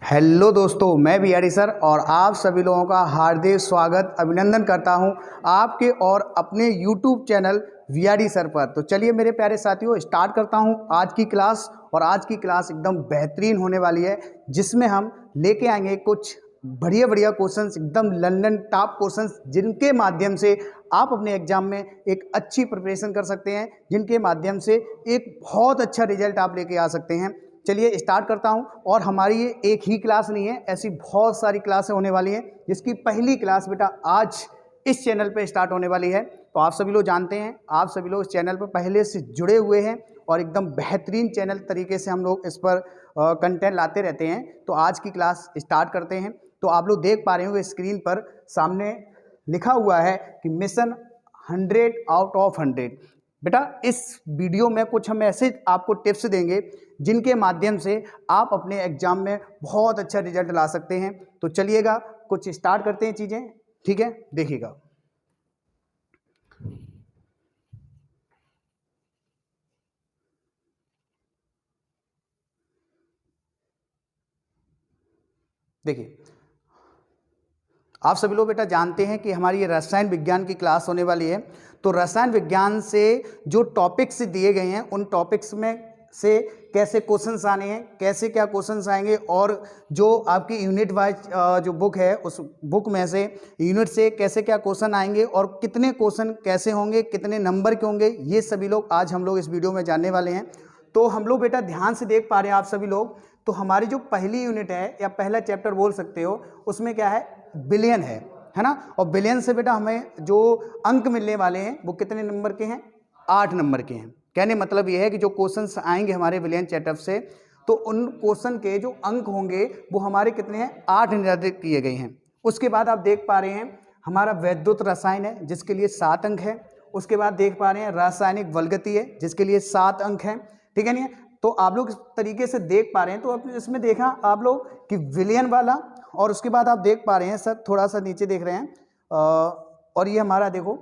Hello दोस्तों, मैं VRD sir और आप सभी लोगों का हार्दिक स्वागत अभिनंदन करता हूं आपके और अपने यूट्यूब चैनल वीआरडी सर पर। तो चलिए मेरे प्यारे साथियों, स्टार्ट करता हूं आज की क्लास। और आज की क्लास एकदम बेहतरीन होने वाली है, जिसमें हम लेके आएंगे कुछ बढ़िया बढ़िया क्वेश्चंस, एकदम लंदन टॉप क्वेश्चंस, जिनके माध्यम से आप अपने एग्जाम में एक अच्छी प्रिपरेशन कर सकते हैं, जिनके माध्यम से एक बहुत अच्छा रिजल्ट आप लेके आ सकते हैं। चलिए स्टार्ट करता हूं। और हमारी ये एक ही क्लास नहीं है, ऐसी बहुत सारी क्लासें होने वाली हैं, जिसकी पहली क्लास बेटा आज इस चैनल पे स्टार्ट होने वाली है। तो आप सभी लोग जानते हैं, आप सभी लोग इस चैनल पर पहले से जुड़े हुए हैं और एकदम बेहतरीन चैनल तरीके से हम लोग इस पर कंटेंट लाते रहते हैं। तो आज की क्लास स्टार्ट करते हैं। तो आप लोग देख पा रहे होंगे स्क्रीन पर सामने लिखा हुआ है कि मिशन 100 आउट ऑफ 100। बेटा इस वीडियो में कुछ हम ऐसे आपको टिप्स देंगे जिनके माध्यम से आप अपने एग्जाम में बहुत अच्छा रिजल्ट ला सकते हैं। तो चलिएगा कुछ स्टार्ट करते हैं चीज़ें, ठीक है, देखिएगा। देखिए, आप सभी लोग बेटा जानते हैं कि हमारी ये रसायन विज्ञान की क्लास होने वाली है। तो रसायन विज्ञान से जो टॉपिक्स दिए गए हैं, उन टॉपिक्स में से कैसे क्वेश्चंस आने हैं, कैसे क्या क्वेश्चंस आएंगे, और जो आपकी यूनिट वाइज जो बुक है, उस बुक में से यूनिट से कैसे क्या क्वेश्चन आएंगे और कितने क्वेश्चन कैसे होंगे, कितने नंबर के होंगे, ये सभी लोग आज हम लोग इस वीडियो में जानने वाले हैं। तो हम लोग बेटा ध्यान से देख पा रहे हैं आप सभी लोग। तो हमारी जो पहली यूनिट है या पहला चैप्टर बोल सकते हो, उसमें क्या है, बिलियन है ना। और बिलियन से बेटा हमें जो अंक मिलने वाले हैं वो कितने नंबर के हैं, 8 नंबर के हैं। कहने मतलब ये है कि जो क्वेश्चंस आएंगे हमारे बिलियन चैप्टर से, तो उन क्वेश्चन के जो अंक होंगे वो हमारे कितने हैं, 8 निर्धारित किए गए हैं। उसके बाद आप देख पा रहे हैं हमारा वैद्युत रसायन है, जिसके लिए 7 अंक है। उसके बाद देख पा रहे हैं रासायनिक वलगति है, जिसके लिए 7 अंक हैं, ठीक है नहीं। तो आप लोग इस तरीके से देख पा रहे हैं। तो अब इसमें देखा आप लोग कि विलियन वाला, और उसके बाद आप देख पा रहे हैं सर, थोड़ा सा नीचे देख रहे हैं, और ये हमारा देखो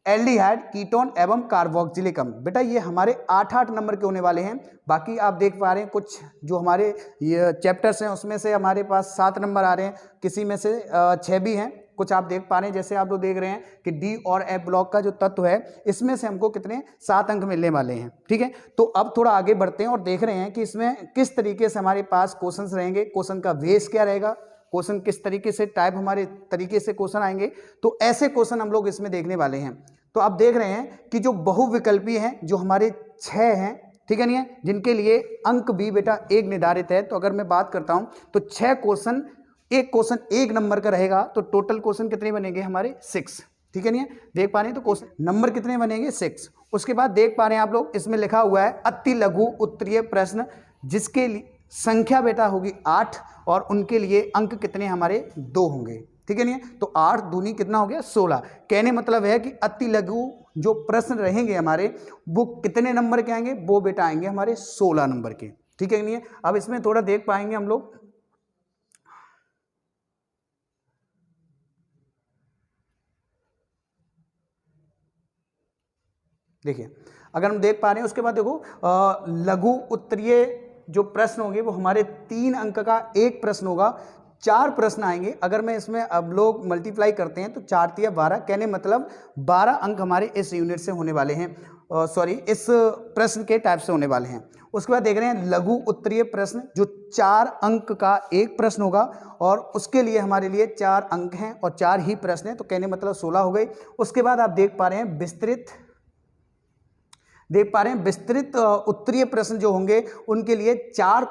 एल्डिहाइड, कीटोन एवं कार्बोक्सिलिक अम्ल। बेटा ये हमारे 8-8 नंबर के होने वाले हैं। बाकी आप देख पा रहे हैं कुछ जो हमारे ये चैप्टर्स हैं उसमें से हमारे पास 7 नंबर आ रहे हैं, किसी में से 6 भी हैं। कुछ आप देख पा रहे हैं, जैसे आप लोग देख रहे हैं कि डी और एफ ब्लॉक का जो तत्व है, इसमें से हमको कितने 7 अंक मिलने वाले हैं, ठीक है। तो अब थोड़ा आगे बढ़ते हैं और देख रहे हैं कि इसमें किस तरीके से हमारे पास क्वेश्चंस रहेंगे, क्वेश्चन का बेस क्या रहेगा, क्वेश्चन किस तरीके से टाइप हमारे तरीके से क्वेश्चन आएंगे। तो ऐसे क्वेश्चन हम लोग इसमें देखने वाले हैं। तो आप देख रहे हैं कि जो बहुविकल्पी हैं, जो हमारे 6 हैं, ठीक है नहीं है, जिनके लिए अंक भी बेटा 1 निर्धारित है। तो अगर मैं बात करता हूं तो 6 क्वेश्चन, एक क्वेश्चन 1 नंबर का रहेगा, तो टोटल क्वेश्चन कितने बनेंगे हमारे, 6, ठीक है नहीं है। देख पा रहे हैं तो क्वेश्चन नंबर कितने बनेंगे, 6। उसके बाद देख पा रहे हैं आप लोग, इसमें लिखा हुआ है अति लघु उत्तरीय प्रश्न, जिसके लिए संख्या बेटा होगी 8, और उनके लिए अंक कितने हमारे 2 होंगे, ठीक है नहीं है। तो 8 दूनी कितना हो गया, 16। कहने मतलब है कि अति लघु जो प्रश्न रहेंगे हमारे, वो कितने नंबर के आएंगे, वो बेटा आएंगे हमारे 16 नंबर के, ठीक है नहीं है। अब इसमें थोड़ा देख पाएंगे हम लोग, देखिए अगर हम देख पा रहे हैं। उसके बाद देखो लघु उत्तरीय जो प्रश्न होंगे वो हमारे 3 अंक का एक प्रश्न होगा, 4 प्रश्न आएंगे। अगर मैं इसमें अब लोग मल्टीप्लाई करते हैं तो 4 तिया 12, कहने मतलब 12 अंक हमारे इस यूनिट से होने वाले हैं, सॉरी इस प्रश्न के टाइप से होने वाले हैं। उसके बाद देख रहे हैं लघु उत्तरीय प्रश्न, जो 4 अंक का एक प्रश्न होगा, और उसके लिए हमारे लिए 4 अंक हैं और 4 ही प्रश्न हैं, तो कहने मतलब 16 हो गई। उसके बाद आप देख पा रहे हैं विस्तृत उत्तरीय प्रश्न जो होंगे, उनके लिए 4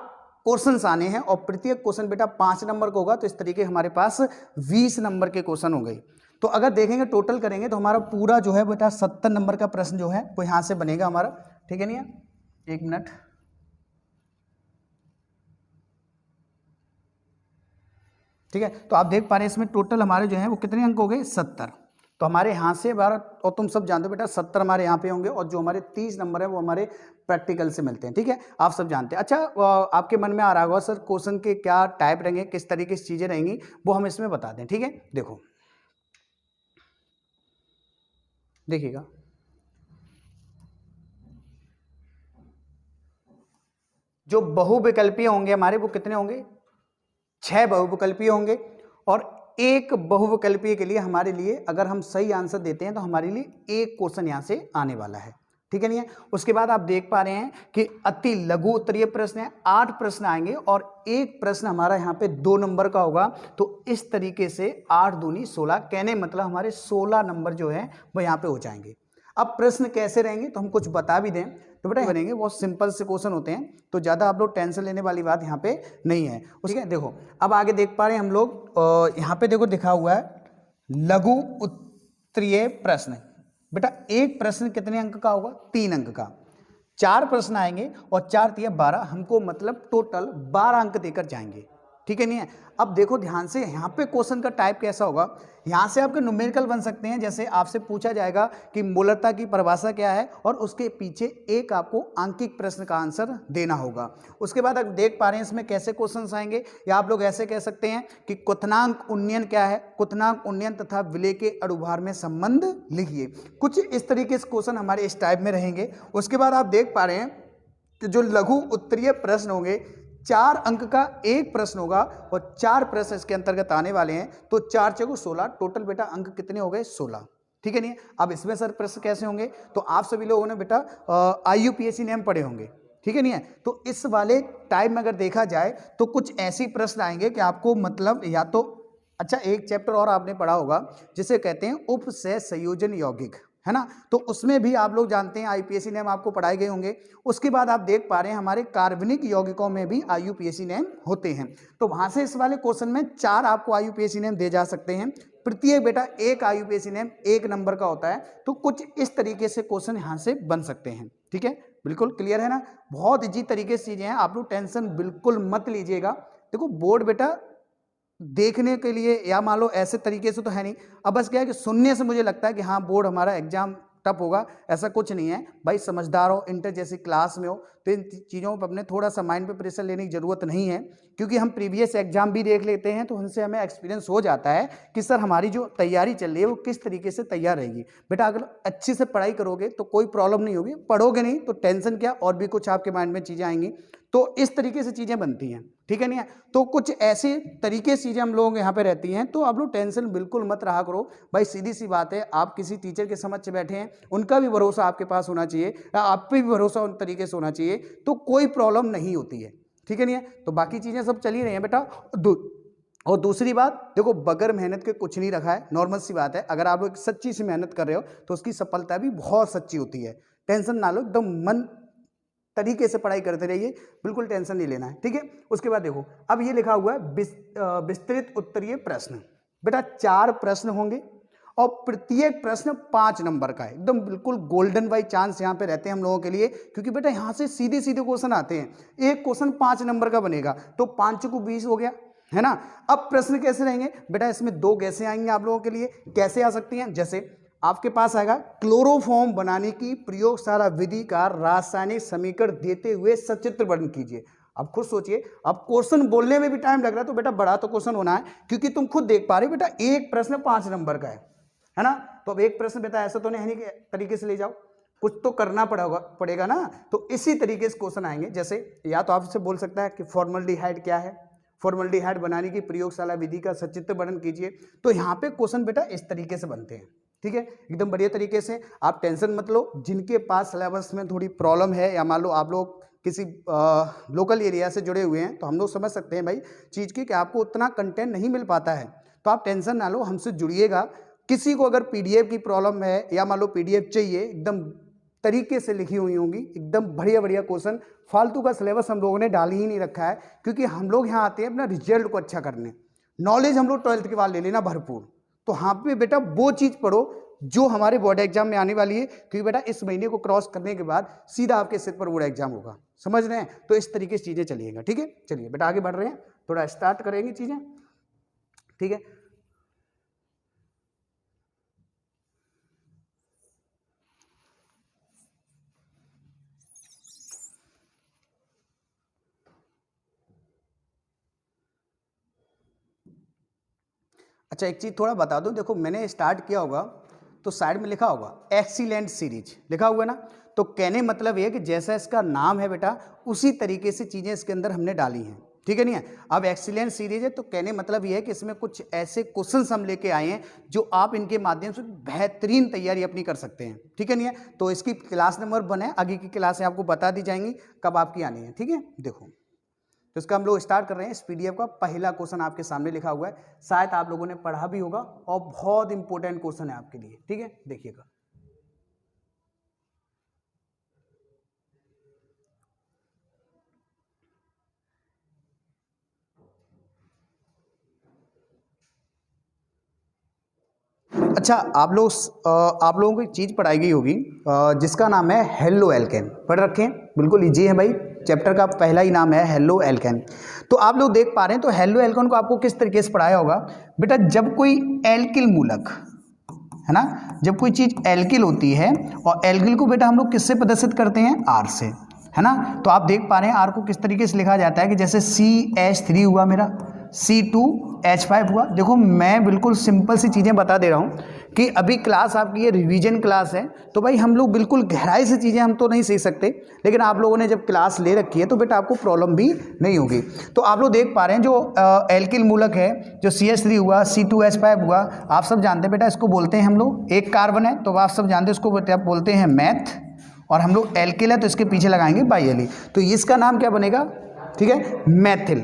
क्वेश्चंस आने हैं, और प्रत्येक क्वेश्चन बेटा 5 नंबर का होगा। तो इस तरीके हमारे पास 20 नंबर के क्वेश्चन हो गए। तो अगर देखेंगे टोटल करेंगे तो हमारा पूरा जो है बेटा 70 नंबर का प्रश्न जो है वो यहाँ से बनेगा हमारा, ठीक है नहीं है। 1 मिनट, ठीक है। तो आप देख पा रहे हैं इसमें टोटल हमारे जो है वो कितने अंक हो गए, 70। तो हमारे यहाँ से 12, और तुम सब जानते हो बेटा 70 हमारे यहाँ पे होंगे, और जो हमारे 30 नंबर है वो हमारे प्रैक्टिकल से मिलते हैं, ठीक है। आप सब जानते हैं। अच्छा, आपके मन में आ रहा होगा सर क्वेश्चन के क्या टाइप रहेंगे, किस तरीके से चीज़ें रहेंगी, वो हम इसमें बता दें, ठीक है। देखो देखिएगा, जो बहुविकल्पीय होंगे हमारे वो कितने होंगे, 6 बहुविकल्पीय होंगे और एक बहुविकल्पीय के लिए हमारे लिए अगर हम सही आंसर देते हैं तो हमारे लिए एक क्वेश्चन यहाँ से आने वाला है, ठीक है नहीं है। उसके बाद आप देख पा रहे हैं कि अति लघु उत्तरीय प्रश्न है, 8 प्रश्न आएंगे और एक प्रश्न हमारा यहाँ पे 2 नंबर का होगा। तो इस तरीके से 8 दूनी 16, कहने मतलब हमारे 16 नंबर जो है वो यहाँ पे हो जाएंगे। अब प्रश्न कैसे रहेंगे तो हम कुछ बता भी दें तो बेटा बनेंगे, बहुत सिंपल से क्वेश्चन होते हैं, तो ज़्यादा आप लोग टेंशन लेने वाली बात यहाँ पे नहीं है। ठीक है, देखो अब आगे देख पा रहे हैं हम लोग, यहाँ पे देखो लिखा हुआ है लघु उत्तरीय प्रश्न। बेटा एक प्रश्न कितने अंक का होगा? 3 अंक का। 4 प्रश्न आएंगे और 4 तिया 12, हमको मतलब टोटल 12 अंक देकर जाएंगे, ठीक है नहीं है। अब देखो ध्यान से, यहाँ पे क्वेश्चन का टाइप कैसा होगा, यहाँ से आपके न्यूमेरिकल बन सकते हैं। जैसे आपसे पूछा जाएगा कि मूलतः की परिभाषा क्या है और उसके पीछे एक आपको आंकिक प्रश्न का आंसर देना होगा। उसके बाद आप देख पा रहे हैं इसमें कैसे क्वेश्चंस आएंगे, या आप लोग ऐसे कह सकते हैं कि क्वथनांक उन्नयन क्या है, क्वथनांक उन्नयन तथा विलय के अणुभार में संबंध लिखिए। कुछ इस तरीके से क्वेश्चन हमारे इस टाइप में रहेंगे। उसके बाद आप देख पा रहे हैं कि जो लघु उत्तरीय प्रश्न होंगे 4 अंक का एक प्रश्न होगा और 4 प्रश्न इसके अंतर्गत आने वाले हैं, तो 4 चौको 16, टोटल बेटा अंक कितने हो गए? 16, ठीक है नहीं। अब इसमें सर प्रश्न कैसे होंगे, तो आप सभी लोगों ने बेटा IUPAC नेम पढ़े होंगे, ठीक है नहीं है। तो इस वाले टाइप में अगर देखा जाए तो कुछ ऐसी प्रश्न आएंगे कि आपको मतलब या तो अच्छा एक चैप्टर और आपने पढ़ा होगा जिसे कहते हैं उपसय संयोजन यौगिक, है ना। तो उसमें भी आप लोग जानते हैं IUPAC नेम आपको पढ़ाए गए होंगे। उसके बाद आप देख पा रहे हैं हमारे कार्बनिक यौगिकों में भी IUPAC नेम होते हैं। तो वहां से इस वाले क्वेश्चन में 4 आपको IUPAC नेम दे जा सकते हैं। प्रत्येक बेटा एक IUPAC नेम 1 नंबर का होता है। तो कुछ इस तरीके से क्वेश्चन यहाँ से बन सकते हैं, ठीक है। बिल्कुल क्लियर है ना, बहुत इजी तरीके से चीजें हैं, आप लोग टेंशन बिल्कुल मत लीजिएगा। देखो बोर्ड बेटा देखने के लिए या मान लो ऐसे तरीके से तो है नहीं, अब बस क्या है कि सुनने से मुझे लगता है कि हाँ बोर्ड हमारा एग्जाम टफ होगा, ऐसा कुछ नहीं है भाई। समझदार हो, इंटर जैसी क्लास में हो, तो इन चीज़ों पर अपने थोड़ा सा माइंड पे प्रेशर लेने की ज़रूरत नहीं है, क्योंकि हम प्रीवियस एग्जाम भी देख लेते हैं तो उनसे हमें एक्सपीरियंस हो जाता है कि सर हमारी जो तैयारी चल रही है वो किस तरीके से तैयार रहेगी। बेटा अगर अच्छे से पढ़ाई करोगे तो कोई प्रॉब्लम नहीं होगी, पढ़ोगे नहीं तो टेंशन क्या, और भी कुछ आपके माइंड में चीज़ें आएंगी। तो इस तरीके से चीज़ें बनती हैं, ठीक है नहीं है। तो कुछ ऐसे तरीके से चीज़ें हम लोग यहाँ पे रहती हैं, तो आप लोग टेंशन बिल्कुल मत रहा करो भाई। सीधी सी बात है, आप किसी टीचर के समक्ष बैठे हैं, उनका भी भरोसा आपके पास होना चाहिए, आप पे भी भरोसा उन तरीके से होना चाहिए, तो कोई प्रॉब्लम नहीं होती है, ठीक है नहीं है। तो बाकी चीज़ें सब चल ही रही हैं बेटा। और दूसरी बात देखो, बगैर मेहनत के कुछ नहीं रखा है, नॉर्मल सी बात है। अगर आप लोग सच्ची से मेहनत कर रहे हो तो उसकी सफलता भी बहुत सच्ची होती है। टेंशन ना लो, एकदम मन तरीके से पढ़ाई करते रहिए, बिल्कुल टेंशन नहीं लेना है, ठीक है। उसके बाद देखो अब ये लिखा हुआ है विस्तृत उत्तरीय प्रश्न। बेटा 4 प्रश्न होंगे और प्रत्येक प्रश्न 5 नंबर का है, एकदम बिल्कुल गोल्डन बाई चांस यहाँ पे रहते हैं हम लोगों के लिए, क्योंकि बेटा यहाँ से सीधे सीधे क्वेश्चन आते हैं। एक क्वेश्चन 5 नंबर का बनेगा तो 5 को 20 हो गया, है ना। अब प्रश्न कैसे रहेंगे बेटा, इसमें 2 गैसें आएंगी आप लोगों के लिए। कैसे आ सकती हैं, जैसे आपके पास आएगा क्लोरोफॉर्म बनाने की प्रयोगशाला विधि का रासायनिक समीकरण देते हुए सचित्र वर्णन कीजिए। अब खुद सोचिए, अब क्वेश्चन बोलने में भी टाइम लग रहा है तो बेटा बड़ा तो क्वेश्चन होना है, क्योंकि तुम खुद देख पा रहे हो बेटा एक प्रश्न 5 नंबर का है ना। तो अब एक प्रश्न बेटा ऐसा तो नहीं कि तरीके से ले जाओ, कुछ तो करना पड़ेगा ना। तो इसी तरीके से क्वेश्चन आएंगे। जैसे या तो आपसे बोल सकता है कि फॉर्मल्डिहाइड क्या है, फॉर्मल्डिहाइड बनाने की प्रयोगशाला विधि का सचित्र वर्णन कीजिए। तो यहाँ पे क्वेश्चन बेटा इस तरीके से बनते हैं, ठीक है, एकदम बढ़िया तरीके से। आप टेंशन मत लो, जिनके पास सिलेबस में थोड़ी प्रॉब्लम है, या मान लो आप लोग किसी लोकल एरिया से जुड़े हुए हैं, तो हम लोग समझ सकते हैं भाई चीज़ की कि आपको उतना कंटेंट नहीं मिल पाता है, तो आप टेंशन ना लो, हमसे जुड़िएगा। किसी को अगर PDF की प्रॉब्लम है, या मान लो PDF चाहिए, एकदम तरीके से लिखी हुई होंगी, एकदम बढ़िया बढ़िया क्वेश्चन। फालतू का सिलेबस हम लोगों ने डाल ही नहीं रखा है, क्योंकि हम लोग यहाँ आते हैं अपना रिजल्ट को अच्छा करने। नॉलेज हम लोग 12th के बाद ले लेना भरपूर। तो हाँ पे बेटा वो चीज़ पढ़ो जो हमारे बोर्ड एग्जाम में आने वाली है, क्योंकि बेटा इस महीने को क्रॉस करने के बाद सीधा आपके सिर पर बोर्ड एग्जाम होगा, समझ रहे हैं। तो इस तरीके से चीज़ें चलिएगा, ठीक है। चलिए बेटा आगे बढ़ रहे हैं, थोड़ा स्टार्ट करेंगे चीज़ें, ठीक है। अच्छा एक चीज़ थोड़ा बता दूं, देखो मैंने स्टार्ट किया होगा तो साइड में लिखा होगा एक्सीलेंट सीरीज, लिखा हुआ है ना। तो कहने मतलब ये कि जैसा इसका नाम है बेटा, उसी तरीके से चीज़ें इसके अंदर हमने डाली हैं। ठीक है नहीं है। अब एक्सीलेंट सीरीज है तो कहने मतलब ये है कि इसमें कुछ ऐसे क्वेश्चंस हम लेके आए हैं जो आप इनके माध्यम से बेहतरीन तैयारी अपनी कर सकते हैं, ठीक है नहीं है। तो इसकी क्लास नंबर 1 है, आगे की क्लासें आपको बता दी जाएंगी कब आपकी आनी है, ठीक है। देखो तो इसका हम लोग स्टार्ट कर रहे हैं। इस पीडीएफ का पहला क्वेश्चन आपके सामने लिखा हुआ है, शायद आप लोगों ने पढ़ा भी होगा और बहुत इंपॉर्टेंट क्वेश्चन है आपके लिए, ठीक है। देखिएगा, अच्छा आप लोगों को एक चीज़ पढ़ाई गई होगी जिसका नाम है हेलो एल्केन, पढ़ रखे हैं, बिल्कुल इजी है भाई। चैप्टर का पहला ही नाम है हेलो एल्केन। तो आप लोग देख पा रहे हैं, तो हेलो एल्केन को आपको किस तरीके से पढ़ाया होगा बेटा। जब कोई एल्किल मूलक है ना, जब कोई चीज़ एल्किल होती है और एल्किल को बेटा हम लोग किससे प्रदर्शित करते हैं, आर से, है ना। तो आप देख पा रहे हैं आर को किस तरीके से लिखा जाता है कि जैसे CH3 हुआ मेरा, C2H5 हुआ। देखो मैं बिल्कुल सिंपल सी चीज़ें बता दे रहा हूँ कि अभी क्लास आपकी ये रिवीजन क्लास है, तो भाई हम लोग बिल्कुल गहराई से चीज़ें हम तो नहीं सीख सकते, लेकिन आप लोगों ने जब क्लास ले रखी है तो बेटा आपको प्रॉब्लम भी नहीं होगी। तो आप लोग देख पा रहे हैं जो एल्किल मूलक है, जो CH3 हुआ, C2H5 हुआ, आप सब जानते हैं बेटा इसको बोलते हैं हम लोग, एक कार्बन है तो आप सब जानते हैं इसको बेटा बोलते हैं मैथ, और हम लोग एल्किल है तो इसके पीछे लगाएंगे बाइली, तो इसका नाम क्या बनेगा, ठीक है, मैथिल।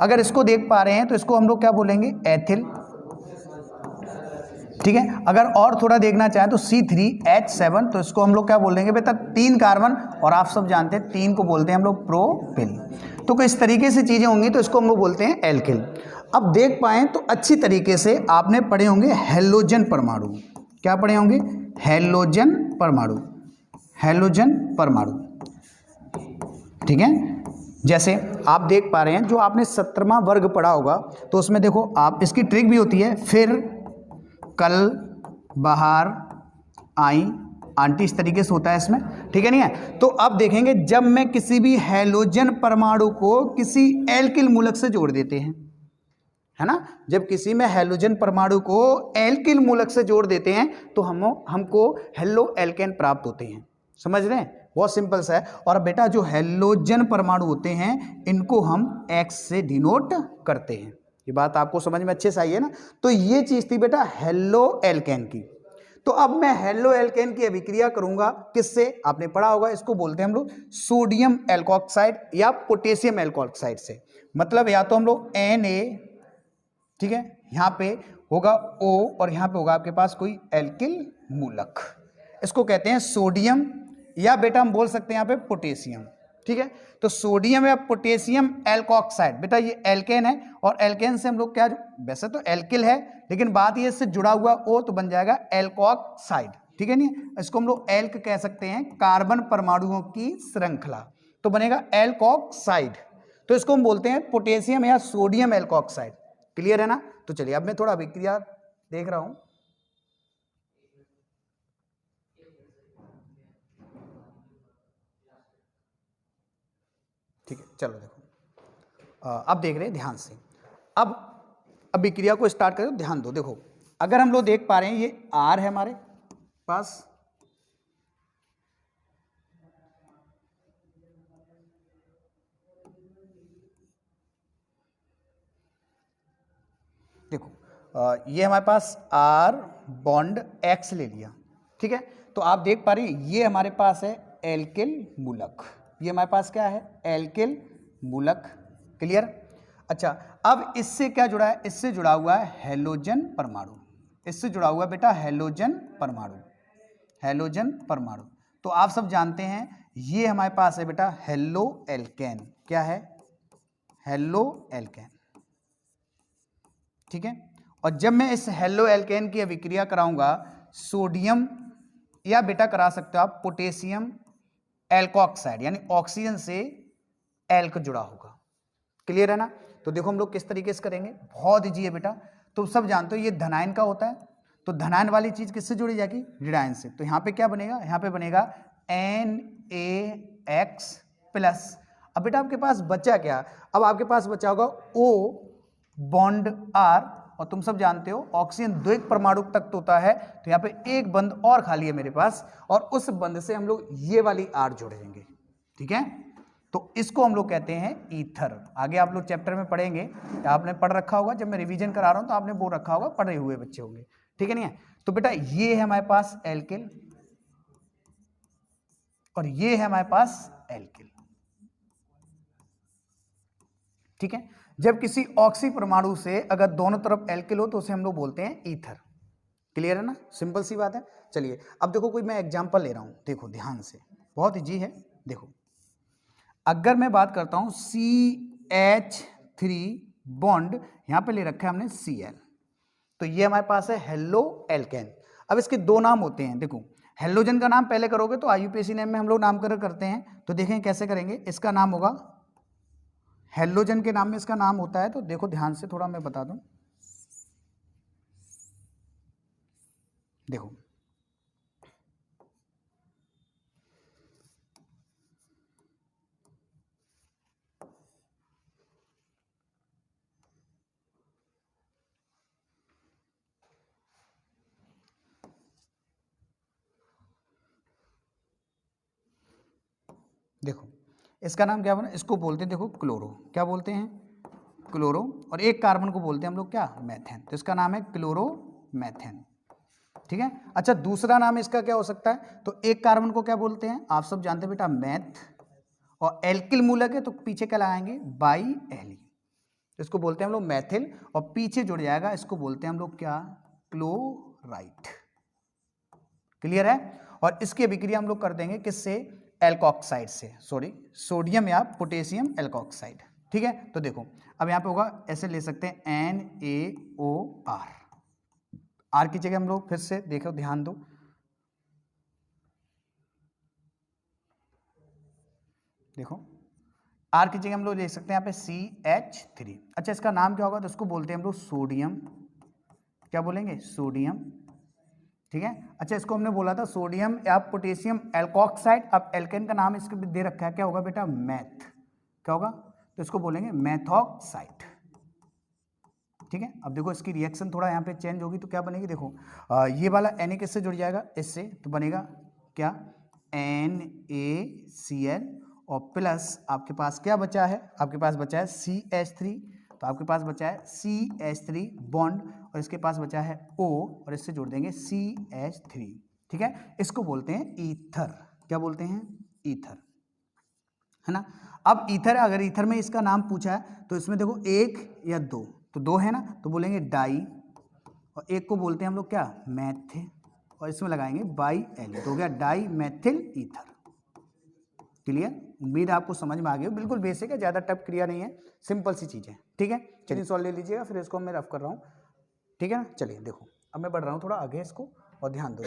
अगर इसको देख पा रहे हैं तो इसको हम लोग क्या बोलेंगे, एथिल, ठीक है। अगर और थोड़ा देखना चाहें तो C3H7, तो इसको हम लोग क्या बोलेंगे बेटा, 3 कार्बन, और आप सब जानते हैं 3 को बोलते हैं हम लोग प्रोपिल। तो किस तरीके से चीज़ें होंगी तो इसको हम लोग बोलते हैं एल्किल। अब देख पाएँ तो अच्छी तरीके से आपने पढ़े होंगे हैलोजन परमाणु, क्या पढ़े होंगे, हैलोजन परमाणु, हैलोजन परमाणु, ठीक है। जैसे आप देख पा रहे हैं जो आपने 17वां वर्ग पढ़ा होगा तो उसमें देखो आप इसकी ट्रिक भी होती है, फिर, कल, बाहर, आई, आंटी, इस तरीके से होता है इसमें, ठीक है नहीं है। तो अब देखेंगे जब मैं किसी भी हैलोजन परमाणु को किसी एल्किल मूलक से जोड़ देते हैं, है ना, जब किसी में हैलोजन परमाणु को एल्किल मूलक से जोड़ देते हैं तो हमको हेलो एल्केन प्राप्त होते हैं, समझ रहे हैं, बहुत सिंपल सा है। और बेटा जो हैलोजन परमाणु होते हैं इनको हम X से डिनोट करते हैं, ये बात आपको समझ में अच्छे से आई है ना। तो ये चीज थी बेटा हेलो एल्केन की। तो अब मैं हेलो एल्केन की अभिक्रिया करूंगा किससे, आपने पढ़ा होगा, इसको बोलते हैं हम लोग सोडियम एल्कोक्साइड या पोटेशियम एल्कोक्साइड से। मतलब या तो हम लोग Na, ठीक है, यहाँ पे होगा O और यहाँ पे होगा आपके पास कोई एल्किल मूलक, इसको कहते हैं सोडियम, या बेटा हम बोल सकते हैं यहाँ पे पोटेशियम, ठीक है। तो सोडियम या पोटेशियम एल्कोक्साइड, बेटा ये एल्केन है, और एल्केन से हम लोग क्या, वैसे तो एल्किल है लेकिन बात ये इससे जुड़ा हुआ O तो बन जाएगा एल्कोक्साइड, ठीक है नहीं। इसको हम लोग एल्क कह सकते हैं, कार्बन परमाणुओं की श्रृंखला, तो बनेगा एल्कोक्साइड। तो इसको हम बोलते हैं पोटेशियम या सोडियम एल्कोक्साइड, क्लियर है ना। तो चलिए अब मैं थोड़ा अभिक्रिया देख रहा हूं, ठीक है, चलो देखो अब देख रहे हैं ध्यान से। अब अभिक्रिया को स्टार्ट करें, ध्यान दो। देखो अगर हम लोग देख पा रहे हैं ये R है हमारे पास, देखो ये हमारे पास R बॉन्ड X ले लिया, ठीक है। तो आप देख पा रहे हैं ये हमारे पास है एल्किल मूलक, ये हमारे पास क्या है, एल्किल मूलक, क्लियर। अच्छा अब इससे क्या जुड़ा है, इससे जुड़ा हुआ है हैलोजन परमाणु, इससे जुड़ा हुआ है बेटा हैलोजन परमाणु, हैलोजन परमाणु। तो आप सब जानते हैं ये हमारे पास है बेटा हेलो एल्केन, क्या है, हेलो एल्केन, ठीक है। और जब मैं इस हेलो एल्केन की अभिक्रिया कराऊंगा सोडियम, या बेटा करा सकते हो आप पोटेशियम एल्कोक्साइड, यानी ऑक्सीजन से एल्क जुड़ा होगा, क्लियर है ना। तो देखो हम लोग किस तरीके से करेंगे, बहुत ईजी है बेटा। तो सब जानते हो ये धनायन का होता है, तो धनायन वाली चीज किससे जुड़ी जाएगी, ऋणायन से। तो यहाँ पे क्या बनेगा, यहाँ पे बनेगा NaX+। अब बेटा आपके पास बचा क्या, अब आपके पास बचा होगा O बॉन्ड R, और तुम सब जानते हो ऑक्सीजन द्विक परमाणु तक होता है, तो यहाँ पे एक बंद और खाली है मेरे पास, और उस बंद से हम लोग ये वाली R जोड़ेंगे, ठीक है। तो इसको हम लोग कहते हैं ईथर। आगे आप लोग चैप्टर में पढ़ेंगे, आपने पढ़ रखा होगा, जब मैं रिवीजन करा रहा हूं तो आपने बोल रखा होगा, पढ़े हुए बच्चे होंगे, ठीक है नहीं है। तो बेटा ये है हमारे पास एल्किल और ये है हमारे पास एल्किल, ठीक है। जब किसी ऑक्सी परमाणु से अगर दोनों तरफ एल्किल हो तो उसे हम लोग बोलते हैं ईथर। क्लियर है ना, सिंपल सी बात है। चलिए अब देखो कोई मैं एग्जांपल ले रहा हूं, देखो ध्यान से, बहुत इजी है। देखो अगर मैं बात करता हूं CH3 बॉन्ड, यहां पे ले रखा है हमने Cl, तो ये हमारे पास है हेलो एल्केन। अब इसके दो नाम होते हैं, देखो हेलोजन का नाम पहले करोगे तो IUPAC नेम में हम लोग नामकरण करते हैं, तो देखें कैसे करेंगे। इसका नाम होगा हेलोजन के नाम में इसका नाम होता है, तो देखो ध्यान से थोड़ा मैं बता दूं। देखो देखो इसका नाम क्या बना, इसको बोलते हैं देखो क्लोरो, क्या बोलते हैं क्लोरो, और एक कार्बन को बोलते हैं हम लोग क्या मैथेन, तो इसका नाम है क्लोरोमैथेन, ठीक है। अच्छा दूसरा नाम इसका क्या हो सकता है, तो एक कार्बन को क्या बोलते हैं, आप सब जानते हैं बेटा मैथ, और एल्किल मूलक है तो पीछे क्या लगाएंगे बाई एली, इसको बोलते हैं हम लोग मैथिल, और पीछे जुड़ जाएगा इसको बोलते हैं हम लोग क्या क्लोराइड। क्लियर है। और इसकी अभिक्रिया हम लोग कर देंगे किससे, एल्कोक्साइड से, सॉरी सोडियम या पोटेशियम एल्कोक्साइड, ठीक है। तो देखो अब यहाँ पे होगा, ऐसे ले सकते हैं NaOR, आर की जगह हम लोग फिर से देखो ध्यान दो, देखो आर की जगह हम लोग ले सकते हैं यहाँ पे CH3। अच्छा इसका नाम क्या होगा, तो इसको बोलते हैं हम लोग सोडियम, क्या बोलेंगे सोडियम, ठीक है। अच्छा इसको हमने बोला था सोडियम या पोटेशियम एल्कोक्साइड, अब एल्केन का नाम इसको दे रखा है, क्या होगा बेटा मैथ, क्या होगा, तो इसको बोलेंगे मैथोक्साइड, ठीक है। अब देखो इसकी रिएक्शन थोड़ा यहाँ पे चेंज होगी, तो क्या बनेगी, देखो ये वाला Na किससे जुड़ जाएगा, इससे, तो बनेगा क्या NaCl, और प्लस आपके पास क्या बचा है, आपके पास बचा है CH3, तो आपके पास बचा है CH3 बॉन्ड, और इसके पास बचा है O, और इससे जोड़ देंगे CH3, ठीक है। इसको बोलते हैं ईथर, क्या बोलते हैं ईथर, है ना। अब ईथर, अगर ईथर में इसका नाम पूछा है तो इसमें देखो एक या दो, तो दो है ना, तो बोलेंगे डाई, और एक को बोलते हैं हम लोग क्या मैथ, और इसमें लगाएंगे बाई एल, तो हो गया डाई मैथिल ईथर। क्लियर, उम्मीद आपको समझ में आ गई हो, बिल्कुल बेसिक है, ज़्यादा टफ क्रिया नहीं है, सिंपल सी चीज़ है, ठीक है। चलिए सॉल्व ले लीजिएगा, फिर इसको मैं रफ कर रहा हूँ, ठीक है ना। चलिए देखो अब मैं बढ़ रहा हूँ थोड़ा आगे इसको, और ध्यान दो,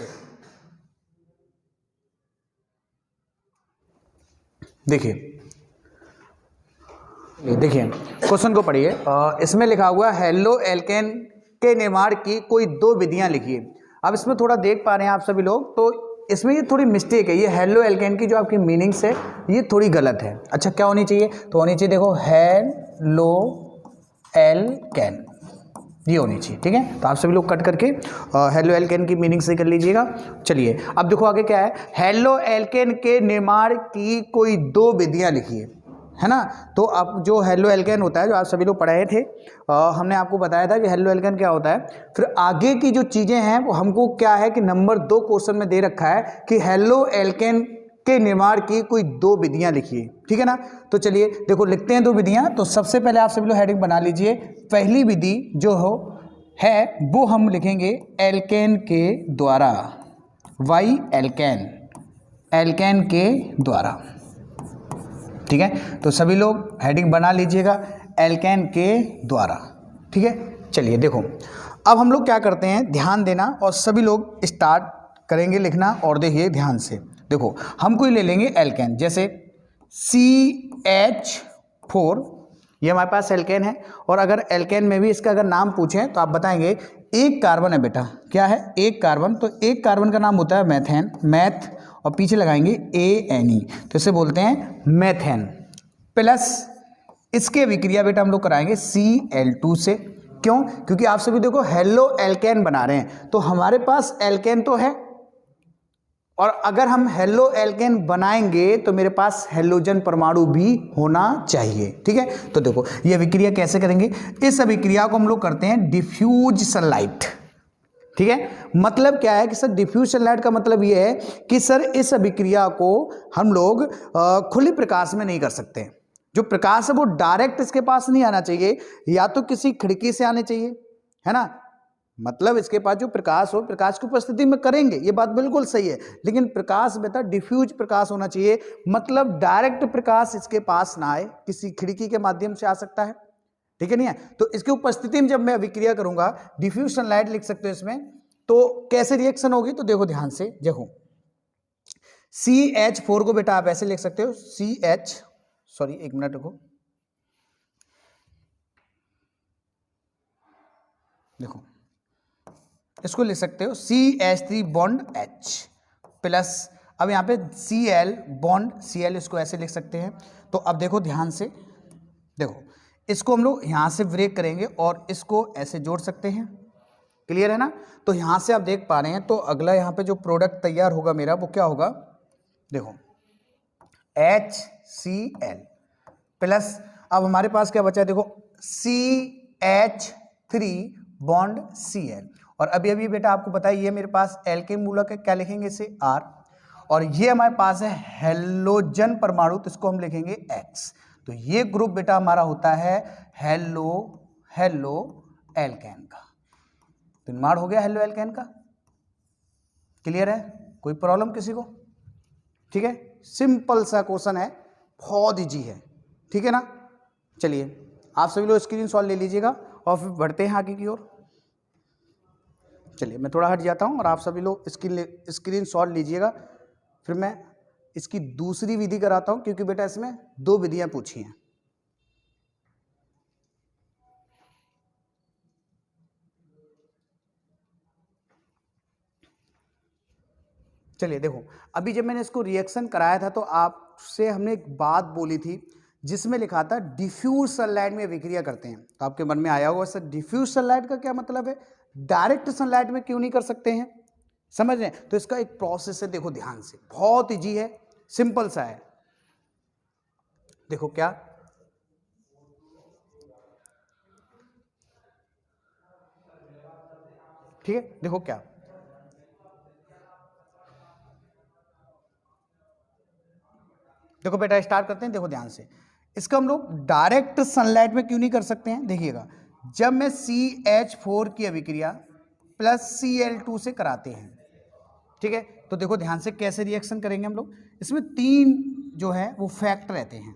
देखिए देखिए क्वेश्चन को पढ़िए, इसमें लिखा हुआ हेलो एल्केन के निर्माण की कोई दो विधियां लिखिए। अब इसमें थोड़ा देख पा रहे हैं आप सभी लोग, तो इसमें ये थोड़ी मिस्टेक है, ये हेलो एल्केन की जो आपकी मीनिंग्स है ये थोड़ी गलत है। अच्छा क्या होनी चाहिए, तो होनी चाहिए देखो हेलो एल्केन, ये होनी चाहिए, ठीक है। तो आप सभी लोग कट करके हेलो एल्केन की मीनिंग से कर लीजिएगा। चलिए अब देखो आगे क्या है, हेलो एल्केन के निर्माण की कोई दो विधियां लिखिए, है ना। तो अब जो हेलो एल्केन होता है, जो आप सभी लोग पढ़ाए थे, हमने आपको बताया था कि हेलो एल्केन क्या होता है। फिर आगे की जो चीज़ें हैं वो हमको क्या है कि नंबर 2 क्वेश्चन में दे रखा है कि हेलो एल्केन के निर्माण की कोई दो विधियां लिखिए, ठीक है ना। तो चलिए देखो लिखते हैं दो विधियां। तो सबसे पहले आप सभी लोग हेडिंग बना लीजिए, पहली विधि जो हो है वो हम लिखेंगे एल्केन के द्वारा, वाई एल्केन, एल्केन के द्वारा, ठीक है। तो सभी लोग हेडिंग बना लीजिएगा एल्केन के द्वारा, ठीक है। चलिए देखो अब हम लोग क्या करते हैं, ध्यान देना, और सभी लोग स्टार्ट करेंगे लिखना, और देखिए ध्यान से, देखो हम कोई ले लेंगे एल्केन, जैसे CH4, ये हमारे पास एल्केन है, और अगर एल्केन में भी इसका अगर नाम पूछें तो आप बताएंगे एक कार्बन है बेटा, क्या है एक कार्बन, तो एक कार्बन का नाम होता है मैथेन, मैथ, और पीछे लगाएंगे ANE, तो इसे बोलते हैं मैथेन, प्लस इसके अभिक्रिया बेटा हम लोग कराएंगे Cl2 से, क्यों, क्योंकि आप सभी देखो हेलो एल्केन बना रहे हैं, तो हमारे पास एल्केन तो है, और अगर हम हेलो एल्केन बनाएंगे तो मेरे पास हेलोजन परमाणु भी होना चाहिए। ठीक है, तो देखो ये अभिक्रिया कैसे करेंगे, इस अभिक्रिया को हम लोग करते हैं डिफ्यूज सनलाइट। ठीक है, मतलब क्या है कि सर डिफ्यूज सनलाइट का मतलब ये है कि सर इस अभिक्रिया को हम लोग खुले प्रकाश में नहीं कर सकते। जो प्रकाश है वो डायरेक्ट इसके पास नहीं आना चाहिए, या तो किसी खिड़की से आने चाहिए, है ना, मतलब इसके पास जो प्रकाश हो, प्रकाश की उपस्थिति में करेंगे, ये बात बिल्कुल सही है, लेकिन प्रकाश बेटा डिफ्यूज प्रकाश होना चाहिए, मतलब डायरेक्ट प्रकाश इसके पास ना आए, किसी खिड़की के माध्यम से आ सकता है। ठीक है, नहीं है, तो इसकी उपस्थिति में जब मैं अभिक्रिया करूंगा, डिफ्यूज सनलाइट लिख सकते हो इसमें, तो कैसे रिएक्शन होगी, तो देखो ध्यान से, देखो CH4 को बेटा आप ऐसे लिख सकते हो, एक मिनट रुको, देखो इसको लिख सकते हो CH3 बॉन्ड H प्लस, अब यहां पे Cl बॉन्ड Cl, इसको ऐसे लिख सकते हैं। तो अब देखो ध्यान से, देखो इसको हम लोग यहां से ब्रेक करेंगे और इसको ऐसे जोड़ सकते हैं, क्लियर है ना। तो यहां से आप देख पा रहे हैं, तो अगला यहां पे जो प्रोडक्ट तैयार होगा मेरा वो क्या होगा, देखो HCl प्लस, अब हमारे पास क्या बचा है, देखो CH3 बॉन्ड Cl, और अभी अभी बेटा आपको पता है ये मेरे पास एल्केन मूलक है, क्या लिखेंगे इसे R, और ये हमारे पास है हेलोजन परमाणु, तो इसको हम लिखेंगे X। तो ये ग्रुप बेटा हमारा होता है हेलो एल्केन का, तो निर्माण हो गया हेलो एल्केन का। क्लियर है, कोई प्रॉब्लम किसी को? ठीक है, सिंपल सा क्वेश्चन है, बहुत इजी है। ठीक है ना, चलिए आप सभी लोग स्क्रीन शॉट ले लीजिएगा और फिर बढ़ते हैं आगे की ओर। चलिए मैं थोड़ा हट जाता हूं और आप सभी लोग स्क्रीन शॉट लीजिएगा, फिर मैं इसकी दूसरी विधि कराता हूं, क्योंकि बेटा इसमें 2 विधियां पूछी हैं। चलिए देखो, अभी जब मैंने इसको रिएक्शन कराया था तो आपसे हमने एक बात बोली थी जिसमें लिखा था डिफ्यूज सनलाइट में अभिक्रिया करते हैं, तो आपके मन में आया होगा सर डिफ्यूज सनलाइट का क्या मतलब है, डायरेक्ट सनलाइट में क्यों नहीं कर सकते हैं, समझ रहे हैं। तो इसका एक प्रोसेस है, देखो ध्यान से, बहुत इजी है, सिंपल सा है। देखो क्या, ठीक है, देखो क्या, देखो बेटा स्टार्ट करते हैं, देखो ध्यान से, इसका हम लोग डायरेक्ट सनलाइट में क्यों नहीं कर सकते हैं, देखिएगा जब मैं CH4 की अभिक्रिया प्लस Cl2 से कराते हैं, ठीक है, तो देखो ध्यान से कैसे रिएक्शन करेंगे हम लोग, इसमें 3 जो है वो फैक्ट रहते हैं,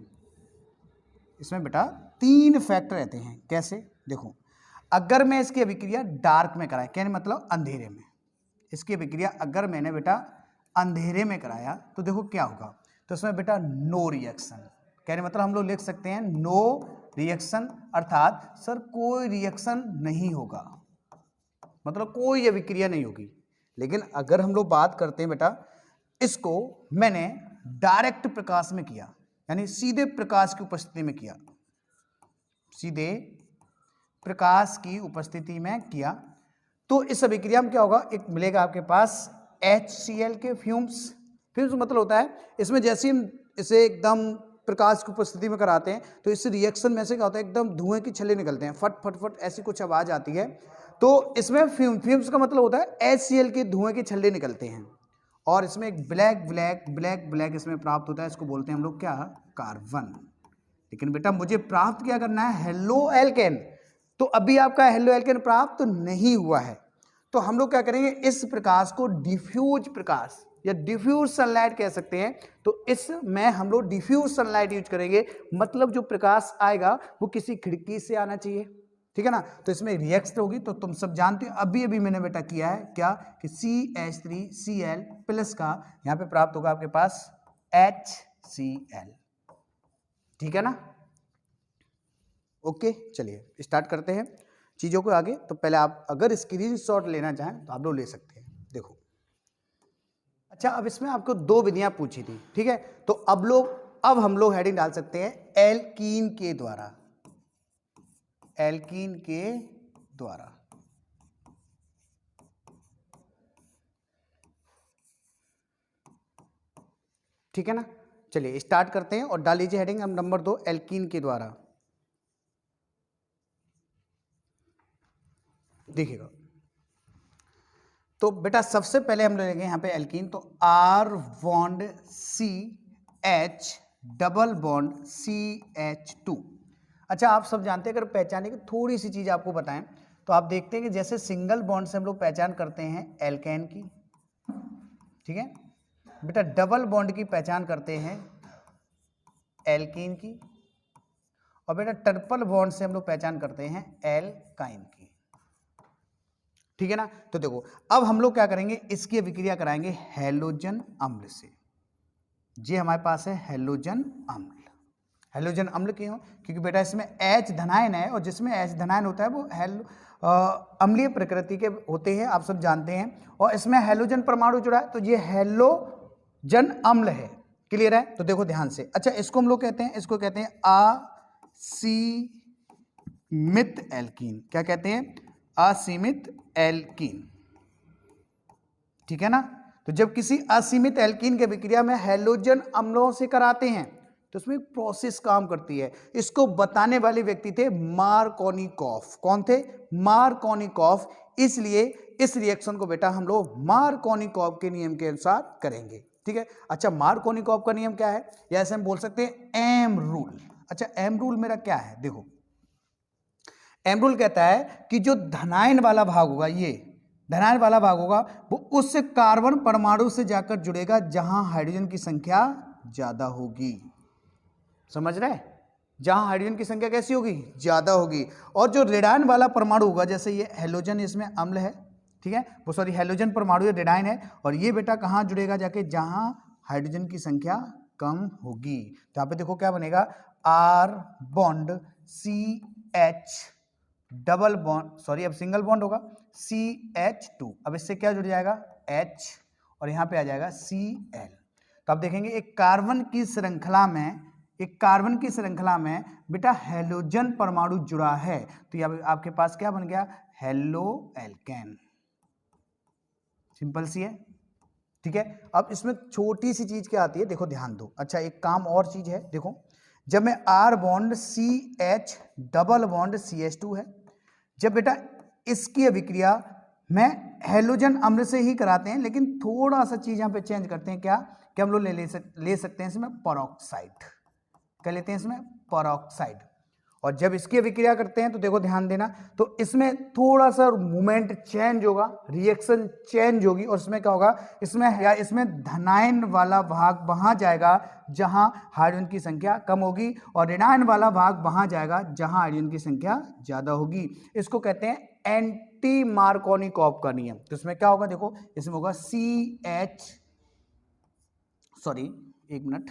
इसमें बेटा 3 फैक्ट रहते हैं, कैसे, देखो अगर मैं इसकी अभिक्रिया डार्क में कराया, क्या मतलब अंधेरे में, इसकी अभिक्रिया अगर मैंने बेटा अंधेरे में कराया तो देखो क्या होगा, तो इसमें बेटा नो रिएक्शन, कहने मतलब हम लोग लिख सकते हैं नो रिएक्शन, अर्थात सर कोई रिएक्शन नहीं होगा, मतलब कोई अभिक्रिया नहीं होगी। लेकिन अगर हम लोग बात करते हैं बेटा, इसको मैंने डायरेक्ट प्रकाश में किया, यानी सीधे प्रकाश की उपस्थिति में किया, सीधे प्रकाश की उपस्थिति में किया, तो इस अभिक्रिया में क्या होगा, एक मिलेगा आपके पास HCl के फ्यूम्स, फ्यूम्स मतलब होता है इसमें जैसे हम इसे एकदम प्रकाश की उपस्थिति में कराते हैं तो इस रिएक्शन में से क्या होता है, एकदम धुएं की छल्ले निकलते हैं, फट फट फट ऐसी कुछ आवाज आती है, तो इसमें फ्यूम्स का मतलब होता है HCl के धुएं के छल्ले निकलते हैं, और इसमें एक ब्लैक इसमें प्राप्त होता है, इसको बोलते हैं हम लोग क्या, कार्बन। लेकिन बेटा मुझे प्राप्त क्या करना है, हेलो एल्केन, तो अभी आपका हेलो एल्केन प्राप्त नहीं हुआ है, तो हम लोग क्या करेंगे, इस प्रकाश को डिफ्यूज प्रकाश या डिफ्यूज सनलाइट कह सकते हैं, तो इसमें हम लोग डिफ्यूज सनलाइट यूज करेंगे, मतलब जो प्रकाश आएगा वो किसी खिड़की से आना चाहिए, ठीक है ना, तो इसमें रिएक्शन होगी, तो तुम सब जानते हो, अभी अभी मैंने बेटा किया है क्या कि CH3Cl प्लस का यहां पे प्राप्त होगा आपके पास HCl, ठीक है ना, ओके। चलिए स्टार्ट करते हैं चीज़ों को आगे, तो पहले आप अगर स्क्रीनशॉट लेना चाहें तो आप लोग ले सकते हैं, देखो अच्छा, अब इसमें आपको 2 विधियां पूछी थी, ठीक है, तो अब हम लोग हेडिंग डाल सकते हैं एल्कीन के द्वारा, एल्कीन के द्वारा, ठीक है ना। चलिए स्टार्ट करते हैं और डाल लीजिए हेडिंग हम नंबर 2 एल्कीन के द्वारा। देखिएगा तो बेटा सबसे पहले हम लेंगे यहाँ पे एल्कीन, तो R bond CH double bond CH2। अच्छा आप सब जानते हैं, अगर पहचाने की थोड़ी सी चीज आपको बताएं तो आप देखते हैं कि जैसे सिंगल बॉन्ड से हम लोग पहचान करते हैं एल्केन की, ठीक है बेटा, डबल बॉन्ड की पहचान करते हैं एल्कीन की, और बेटा ट्रिपल बॉन्ड से हम लोग पहचान करते हैं एल्काइन की, ठीक है ना। तो देखो अब हम लोग क्या करेंगे, इसकी अभिक्रिया कराएंगे हैलोजन अम्ल से। ये हमारे पास है हैलोजन अम्ल। हैलोजन अम्ल क्यों? क्योंकि बेटा इसमें H धनायन है, और जिसमें H धनायन होता है वो अम्लीय प्रकृति के होते हैं, आप सब जानते हैं, और इसमें हैलोजन परमाणु जुड़ा है, तो ये हैलोजन अम्ल है। क्लियर है? तो देखो ध्यान से। अच्छा इसको हम लोग कहते हैं, इसको कहते हैं असीमित एल्कीन। क्या कहते हैं? असीमित एल्कीन, ठीक है ना। तो जब किसी असीमित एल्कीन के विक्रिया में हैलोजन अम्लों से कराते हैं तो उसमें एक प्रोसेस काम करती है। इसको बताने वाले व्यक्ति थे मार्कोनिकॉफ। कौन थे? मार्कोनिकॉफ। इसलिए इस रिएक्शन को बेटा हम लोग मार्कोनिकॉफ के नियम के अनुसार करेंगे, ठीक है। अच्छा मार्कोनिकॉफ का नियम क्या है, या ऐसे हम बोल सकते हैं एम रूल। अच्छा एम रूल मेरा क्या है, देखो एम रूल कहता है कि जो धनायन वाला भाग होगा, ये धनायन वाला भाग होगा, वो उस कार्बन परमाणु से जाकर जुड़ेगा जहां हाइड्रोजन की संख्या ज्यादा होगी। समझ रहे? जहां हाइड्रोजन की संख्या कैसी होगी? ज्यादा होगी। और जो रेडायन वाला परमाणु होगा, जैसे ये हैलोजन इसमें अम्ल है, ठीक है, वो सॉरी हैलोजन परमाणु ये रेडायन है, और ये बेटा कहां जुड़ेगा जाके? जहां हाइड्रोजन की संख्या कम होगी। तो यहाँ पे देखो क्या बनेगा, R bond CH double bond, sorry अब सिंगल बॉन्ड होगा, CH2। अब इससे क्या जुड़ जाएगा? H, और यहाँ पे आ जाएगा Cl। तो आप देखेंगे एक कार्बन की श्रृंखला में बेटा हैलोजन परमाणु जुड़ा है, तो ये आपके पास क्या बन गया? Halo alkane. सिंपल सी है, ठीक है। अब इसमें छोटी सी चीज क्या आती है, देखो ध्यान दो। अच्छा एक काम और चीज है, देखो जब मैं R bond CH double bond CH2 है, जब बेटा इसकी अभिक्रिया में हैलोजन अम्ल से ही कराते हैं, लेकिन थोड़ा सा चीज यहां पे चेंज करते हैं। क्या हम लोग ले सकते हैं इसमें परऑक्साइड। क्या लेते हैं इसमें? परऑक्साइड। और जब इसकी अभिक्रिया करते हैं तो देखो ध्यान देना, तो इसमें थोड़ा सा मूवमेंट चेंज होगा, रिएक्शन चेंज होगी, और इसमें क्या होगा, इसमें धनायन वाला भाग वहां जाएगा जहां हाइड्रोजन की संख्या कम होगी, और ऋणायन वाला भाग वहां जाएगा जहां हाइड्रोजन की संख्या ज्यादा होगी। इसको कहते हैं एंटी मार्कोनिकॉफ का नियम। तो इसमें क्या होगा, देखो इसमें होगा एक मिनट,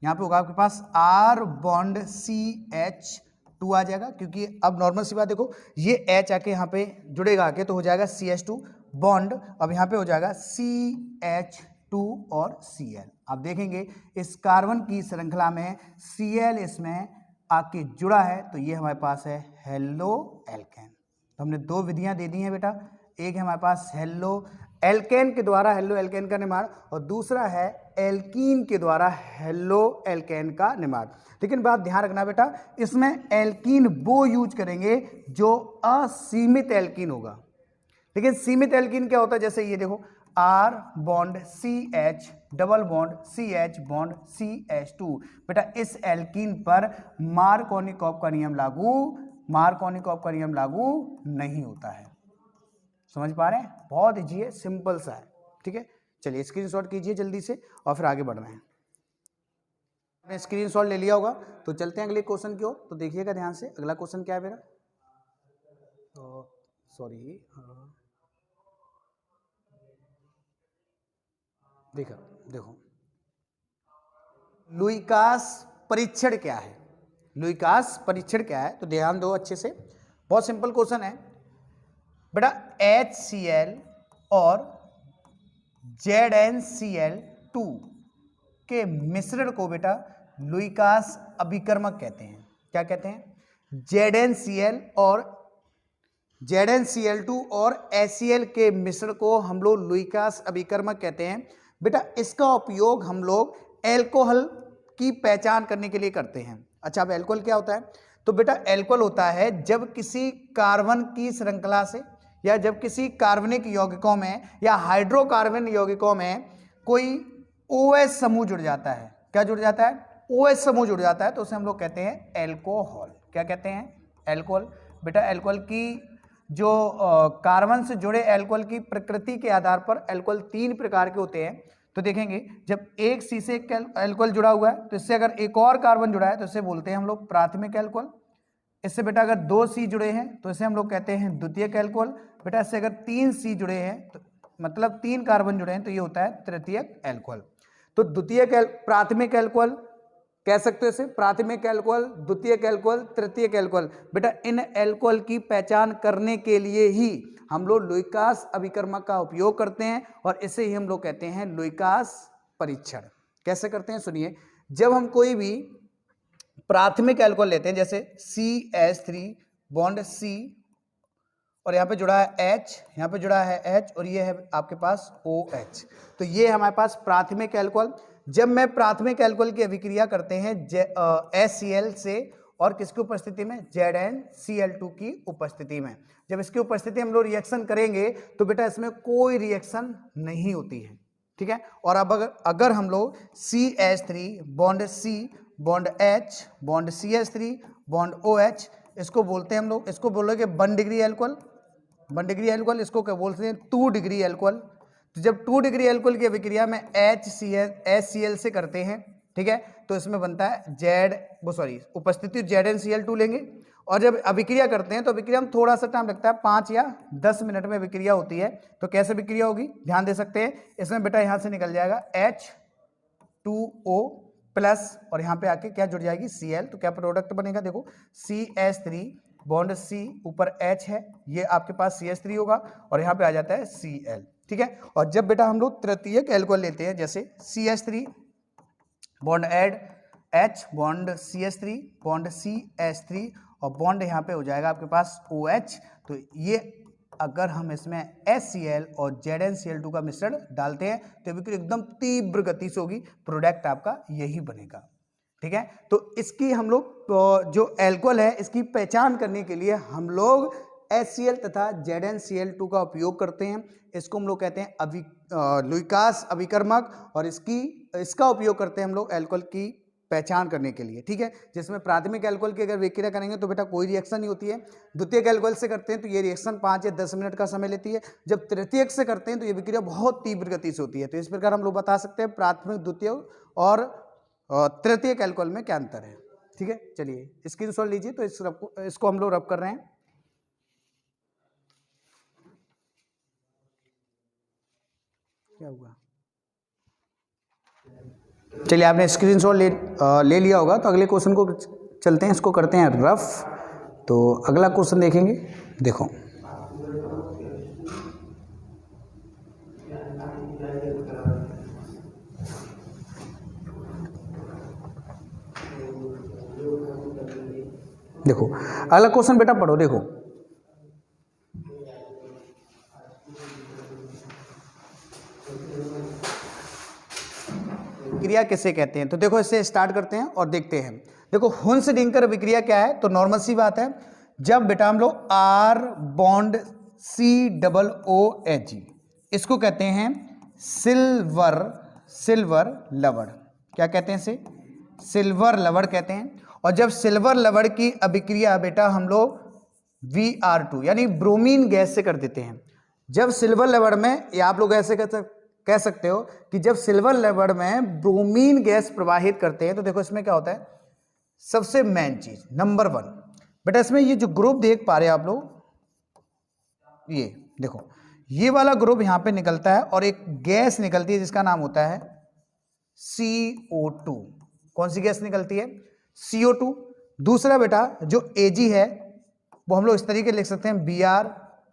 यहाँ पे होगा आपके पास R बॉन्ड CH2 आ जाएगा, क्योंकि अब नॉर्मल सी बात देखो, ये H आके यहाँ पे जुड़ेगा आके, तो हो जाएगा CH2 बॉन्ड, अब यहाँ पे हो जाएगा CH2 और Cl। आप देखेंगे इस कार्बन की श्रृंखला में Cl इसमें आके जुड़ा है, तो ये हमारे पास है हेलो एल्केन। तो हमने दो विधियां दे दी हैं बेटा, एक है हमारे पास हेलो एल्केन के द्वारा हेलो एल्केन का निर्माण, और दूसरा है एल्कीन के द्वारा हेलो एल्केन का निर्माण। लेकिन बात ध्यान रखना बेटा, इसमें एल्कीन वो यूज करेंगे जो असीमित एल्कीन होगा। लेकिन सीमित एल्कीन क्या होता है, जैसे ये देखो R bond CH double bond CH bond CH2, बेटा इस एल्कीन पर मार्कोनिकॉफ का नियम लागू नहीं होता है। समझ पा रहे हैं? बहुत इजी है, सिंपल सा है, ठीक है। चलिए स्क्रीनशॉट कीजिए जल्दी से और फिर आगे बढ़ रहे हैं। आपने स्क्रीनशॉट ले लिया होगा, तो चलते हैं अगले क्वेश्चन की ओर। तो देखिएगा ध्यान से, अगला क्वेश्चन क्या है मेरा, सॉरी देखो लुईकास परीक्षण क्या है? लुईकास परीक्षण क्या है, तो ध्यान दो अच्छे से, बहुत सिंपल क्वेश्चन है बेटा। HCl और ZnCl2 के मिश्रण को बेटा लुईकास अभिकर्मक कहते हैं। क्या कहते हैं? ZnCl और HCl2 और HCl के मिश्रण को हम लोग लुईकास अभिकर्मक कहते हैं। बेटा इसका उपयोग हम लोग एल्कोहल की पहचान करने के लिए करते हैं। अच्छा, अब एल्कोहल क्या होता है? तो बेटा एल्कोहल होता है जब किसी कार्बन की श्रृंखला से या जब किसी कार्बनिक यौगिकों में या हाइड्रोकार्बन यौगिकों में कोई OH समूह जुड़ जाता है। क्या जुड़ जाता है? OH समूह जुड़ जाता है, तो उसे हम लोग कहते हैं एल्कोहल। क्या कहते हैं? एल्कोहल। बेटा एल्कोहल की जो कार्बन से जुड़े एल्कोहल की प्रकृति के आधार पर एल्कोहल 3 प्रकार के होते हैं। तो देखेंगे जब एक सी से एल्कोहल जुड़ा हुआ है तो इससे अगर एक और कार्बन जुड़ा है तो इसे बोलते हैं हम लोग प्राथमिक एल्कोहल। इससे बेटा अगर 2 सी जुड़े हैं तो इसे हम लोग कहते हैं द्वितीयक एल्कोहल। बेटा इससे अगर 3 सी जुड़े हैं तो मतलब 3 कार्बन जुड़े हैं तो ये होता है तृतीयक एल्कोहल। तो प्राथमिक एल्कोहल कह सकते हो इसे, प्राथमिक एल्कोहल, द्वितीयक एल्कोहल, तृतीयक एल्कोहल। बेटा इन एल्कोहल की पहचान करने के लिए ही हम लोग लुईकास अभिकर्मक का उपयोग करते हैं और इसे ही हम लोग कहते हैं लुईकास परीक्षण। कैसे करते हैं सुनिए, जब हम कोई भी प्राथमिक एल्कोहल लेते हैं जैसे CH3 बॉन्ड C और यहाँ पे जुड़ा है H, यहाँ पे जुड़ा है H और ये है आपके पास OH, तो ये हमारे पास प्राथमिक एल्कोहल। जब मैं प्राथमिक एल्कोहल की अभिक्रिया करते हैं HCl से और किसकी उपस्थिति में? ZnCl2 की उपस्थिति में। जब इसकी उपस्थिति हम लोग रिएक्शन करेंगे तो बेटा इसमें कोई रिएक्शन नहीं होती है, ठीक है। और अब अगर हम लोग CH3 bond C bond H bond CH3 bond OH, इसको बोलते हैं हम लोग, इसको बोलोगे 1 डिग्री एल्कोहल, 1 डिग्री एल्कोहल। इसको क्या बोलते हैं? 2 डिग्री एल्कोहल। तो जब 2 डिग्री एल्कोहल की अभिक्रिया में HCl से करते हैं, ठीक है, तो इसमें बनता है उपस्थिति ZnCl2 लेंगे और जब अभिक्रिया करते हैं तो अभिक्रिया में थोड़ा सा टाइम लगता है, 5 या 10 मिनट में अभिक्रिया होती है। तो कैसे अभिक्रिया होगी ध्यान दे सकते हैं, इसमें बेटा यहाँ से निकल जाएगा H2O प्लस और यहाँ पे आके क्या जुड़ जाएगी? Cl। तो क्या प्रोडक्ट बनेगा? देखो CH3 बॉन्ड C ऊपर H है, ये आपके पास CH3 होगा और यहाँ पे आ जाता है Cl, ठीक है। और जब बेटा हम लोग तृतीयक एल्कोहल लेते हैं जैसे CH3 bond add H bond CH3 bond CH3 और बॉन्ड यहाँ पे हो जाएगा आपके पास OH, तो ये अगर हम इसमें HCl और ZnCl2 का मिश्रण डालते हैं तो बिल्कुल एकदम तीव्र गति से होगी, प्रोडक्ट आपका यही बनेगा, ठीक है। तो इसकी हम लोग जो एल्कोहल है इसकी पहचान करने के लिए हम लोग HCl तथा ZnCl2 का उपयोग करते हैं। इसको हम लोग कहते हैं लुईकास अभिकर्मक और इसका उपयोग करते हैं हम लोग एल्कोहल की पहचान करने के लिए, ठीक है। जिसमें प्राथमिक एल्कोहल की अगर विक्रिया करेंगे तो बेटा कोई रिएक्शन नहीं होती है। द्वितीयक एल्कोहल से करते हैं तो ये रिएक्शन 5 या 10 मिनट का समय लेती है। जब तृतीयक से करते हैं तो ये विक्रिया बहुत तीव्र गति से होती है। तो इस प्रकार हम लोग बता सकते हैं प्राथमिक, द्वितीयक और तृतीयक एल्कोहल में क्या अंतर है, ठीक है। चलिए स्क्रीनशॉट लीजिए, तो इसको हम लोग रब कर रहे हैं। क्या हुआ? चलिए आपने स्क्रीनशॉट ले लिया होगा, तो अगले क्वेश्चन को चलते हैं, इसको करते हैं रफ। तो अगला क्वेश्चन देखेंगे, देखो देखो अगला क्वेश्चन बेटा पढ़ो। देखो विक्रिया किसे कहते हैं, तो देखो इससे स्टार्ट करते हैं और देखते हैं। देखो हुन्स-डिंकर विक्रिया क्या है, तो नॉर्मल सी बात है, जब बेटा हम लोग R बॉन्ड COOH इसको कहते हैं सिल्वर लवण। क्या कहते हैं इसे? सिल्वर लवण कहते हैं। और जब सिल्वर लवण की अभिक्रिया बेटा हम लोग Br2 यानी ब्रोमीन गैस से कर देते हैं। जब सिल्वर लवण में, या आप लोग ऐसे कह सकते हो कि जब सिल्वर लवण में ब्रोमीन गैस प्रवाहित करते हैं तो देखो इसमें क्या होता है, सबसे मेन चीज नंबर 1 बेटा इसमें ये जो ग्रुप देख पा रहे हैं आप लोग, ये देखो ये वाला ग्रुप यहां पे निकलता है और एक गैस निकलती है जिसका नाम होता है CO2। कौन सी गैस निकलती है? CO2। दूसरा बेटा जो Ag है वो हम लोग इस तरीके लिख सकते हैं Br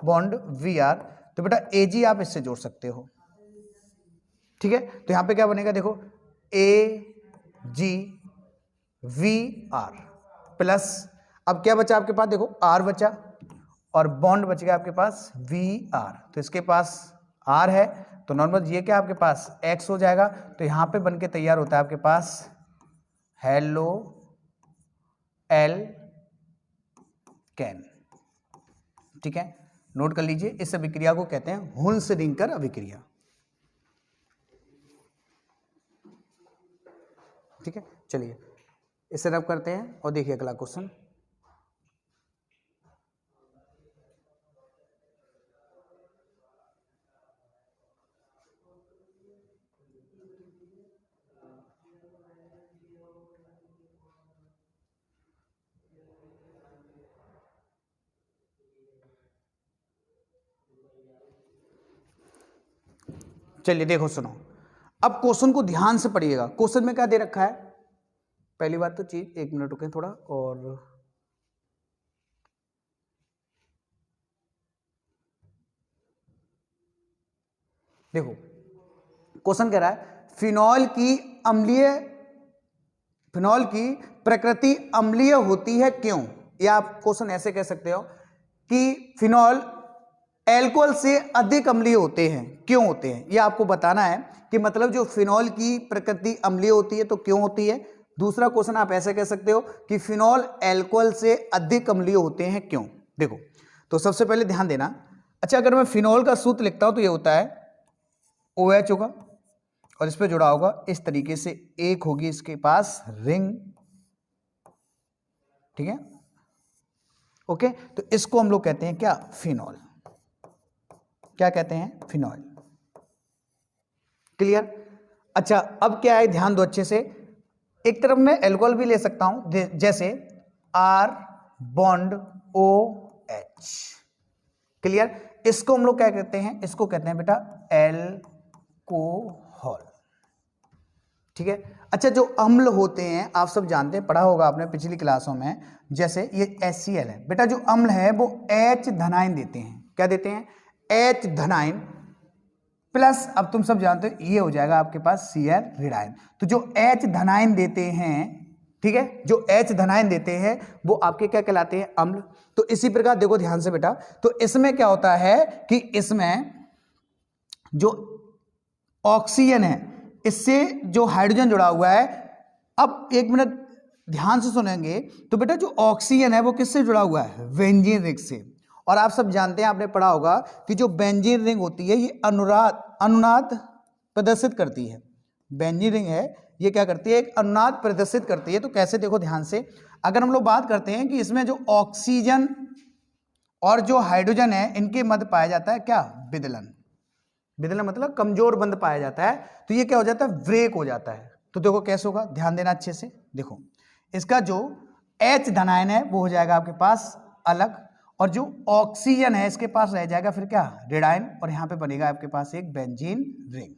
बॉन्ड Vr। तो बेटा Ag आप इससे जोड़ सकते हो, ठीक है। तो यहां पे क्या बनेगा, देखो AgVr प्लस, अब क्या बचा आपके पास, देखो R बचा और बॉन्ड बच गया आपके पास Vr। तो इसके पास R है, तो नॉर्मल ये क्या आपके पास X हो जाएगा, तो यहां पे बन के तैयार होता है आपके पास हेलो एल कैन। ठीक है, नोट कर लीजिए, इस अभिक्रिया को कहते हैं हुल्स-रिंकर अभिक्रिया। ठीक है, चलिए इसे रब करते हैं और देखिए अगला क्वेश्चन। चलिए देखो सुनो, अब क्वेश्चन को ध्यान से पढ़िएगा। क्वेश्चन में क्या दे रखा है, पहली बात तो चीज, एक मिनट रुकें थोड़ा, और देखो क्वेश्चन कह रहा है फिनॉल की प्रकृति अम्लीय होती है क्यों, या आप क्वेश्चन ऐसे कह सकते हो कि फिनॉल एल्कोहल से अधिक अम्लीय होते हैं, क्यों होते हैं, ये आपको बताना है कि मतलब जो फिनॉल की प्रकृति अम्लीय होती है तो क्यों होती है। दूसरा क्वेश्चन आप ऐसे कह सकते हो कि फिनॉल एल्कोहल से अधिक अम्लीय होते हैं क्यों। देखो तो सबसे पहले ध्यान देना, अच्छा अगर मैं फिनॉल का सूत्र लिखता हूं तो ये होता है OH होगा और इस पर जुड़ा होगा इस तरीके से, एक होगी इसके पास रिंग। ठीक है, ओके, तो इसको हम लोग कहते हैं क्या, फिनॉल। क्या कहते हैं, फिनॉल। क्लियर। अच्छा अब क्या है, ध्यान दो अच्छे से, एक तरफ मैं एल्कोहल भी ले सकता हूं, जैसे R बॉन्ड OH। क्लियर, इसको हम लोग क्या कहते हैं, इसको कहते हैं बेटा एल्कोहल। ठीक है, अच्छा जो अम्ल होते हैं आप सब जानते हैं, पढ़ा होगा आपने पिछली क्लासों में, जैसे ये HCl है बेटा, जो अम्ल है वो H धनायन देते हैं। क्या देते हैं, H धनायन प्लस, अब तुम सब जानते हो ये हो जाएगा आपके पास Cl ऋणायन। तो जो H धनायन देते हैं, ठीक है, जो H धनायन देते हैं वो आपके क्या कहलाते हैं, अम्ल। तो इसी प्रकार देखो ध्यान से बेटा, तो इसमें क्या होता है कि इसमें जो ऑक्सीजन है इससे जो हाइड्रोजन जुड़ा हुआ है, अब एक मिनट ध्यान से सुनेंगे, तो बेटा जो ऑक्सीजन है वो किससे जुड़ा हुआ है, बेंजीन रिंग से। और आप सब जानते हैं, आपने पढ़ा होगा कि जो बेंजीन रिंग होती है ये अनुनाद प्रदर्शित करती है। बेंजीन रिंग है ये क्या करती है, एक अनुनाद प्रदर्शित करती है। तो कैसे, देखो ध्यान से, अगर हम लोग बात करते हैं कि इसमें जो ऑक्सीजन और जो हाइड्रोजन है इनके मध्य पाया जाता है क्या, विदलन। विदलन मतलब कमजोर बंध पाया जाता है, तो ये क्या हो जाता है, ब्रेक हो जाता है। तो देखो कैसे होगा, ध्यान देना अच्छे से। देखो इसका जो H धनायन है वो हो जाएगा आपके पास अलग, और जो ऑक्सीजन है इसके पास रह जाएगा फिर क्या, ऋणायन, और यहां पे बनेगा आपके पास एक बेंजीन रिंग।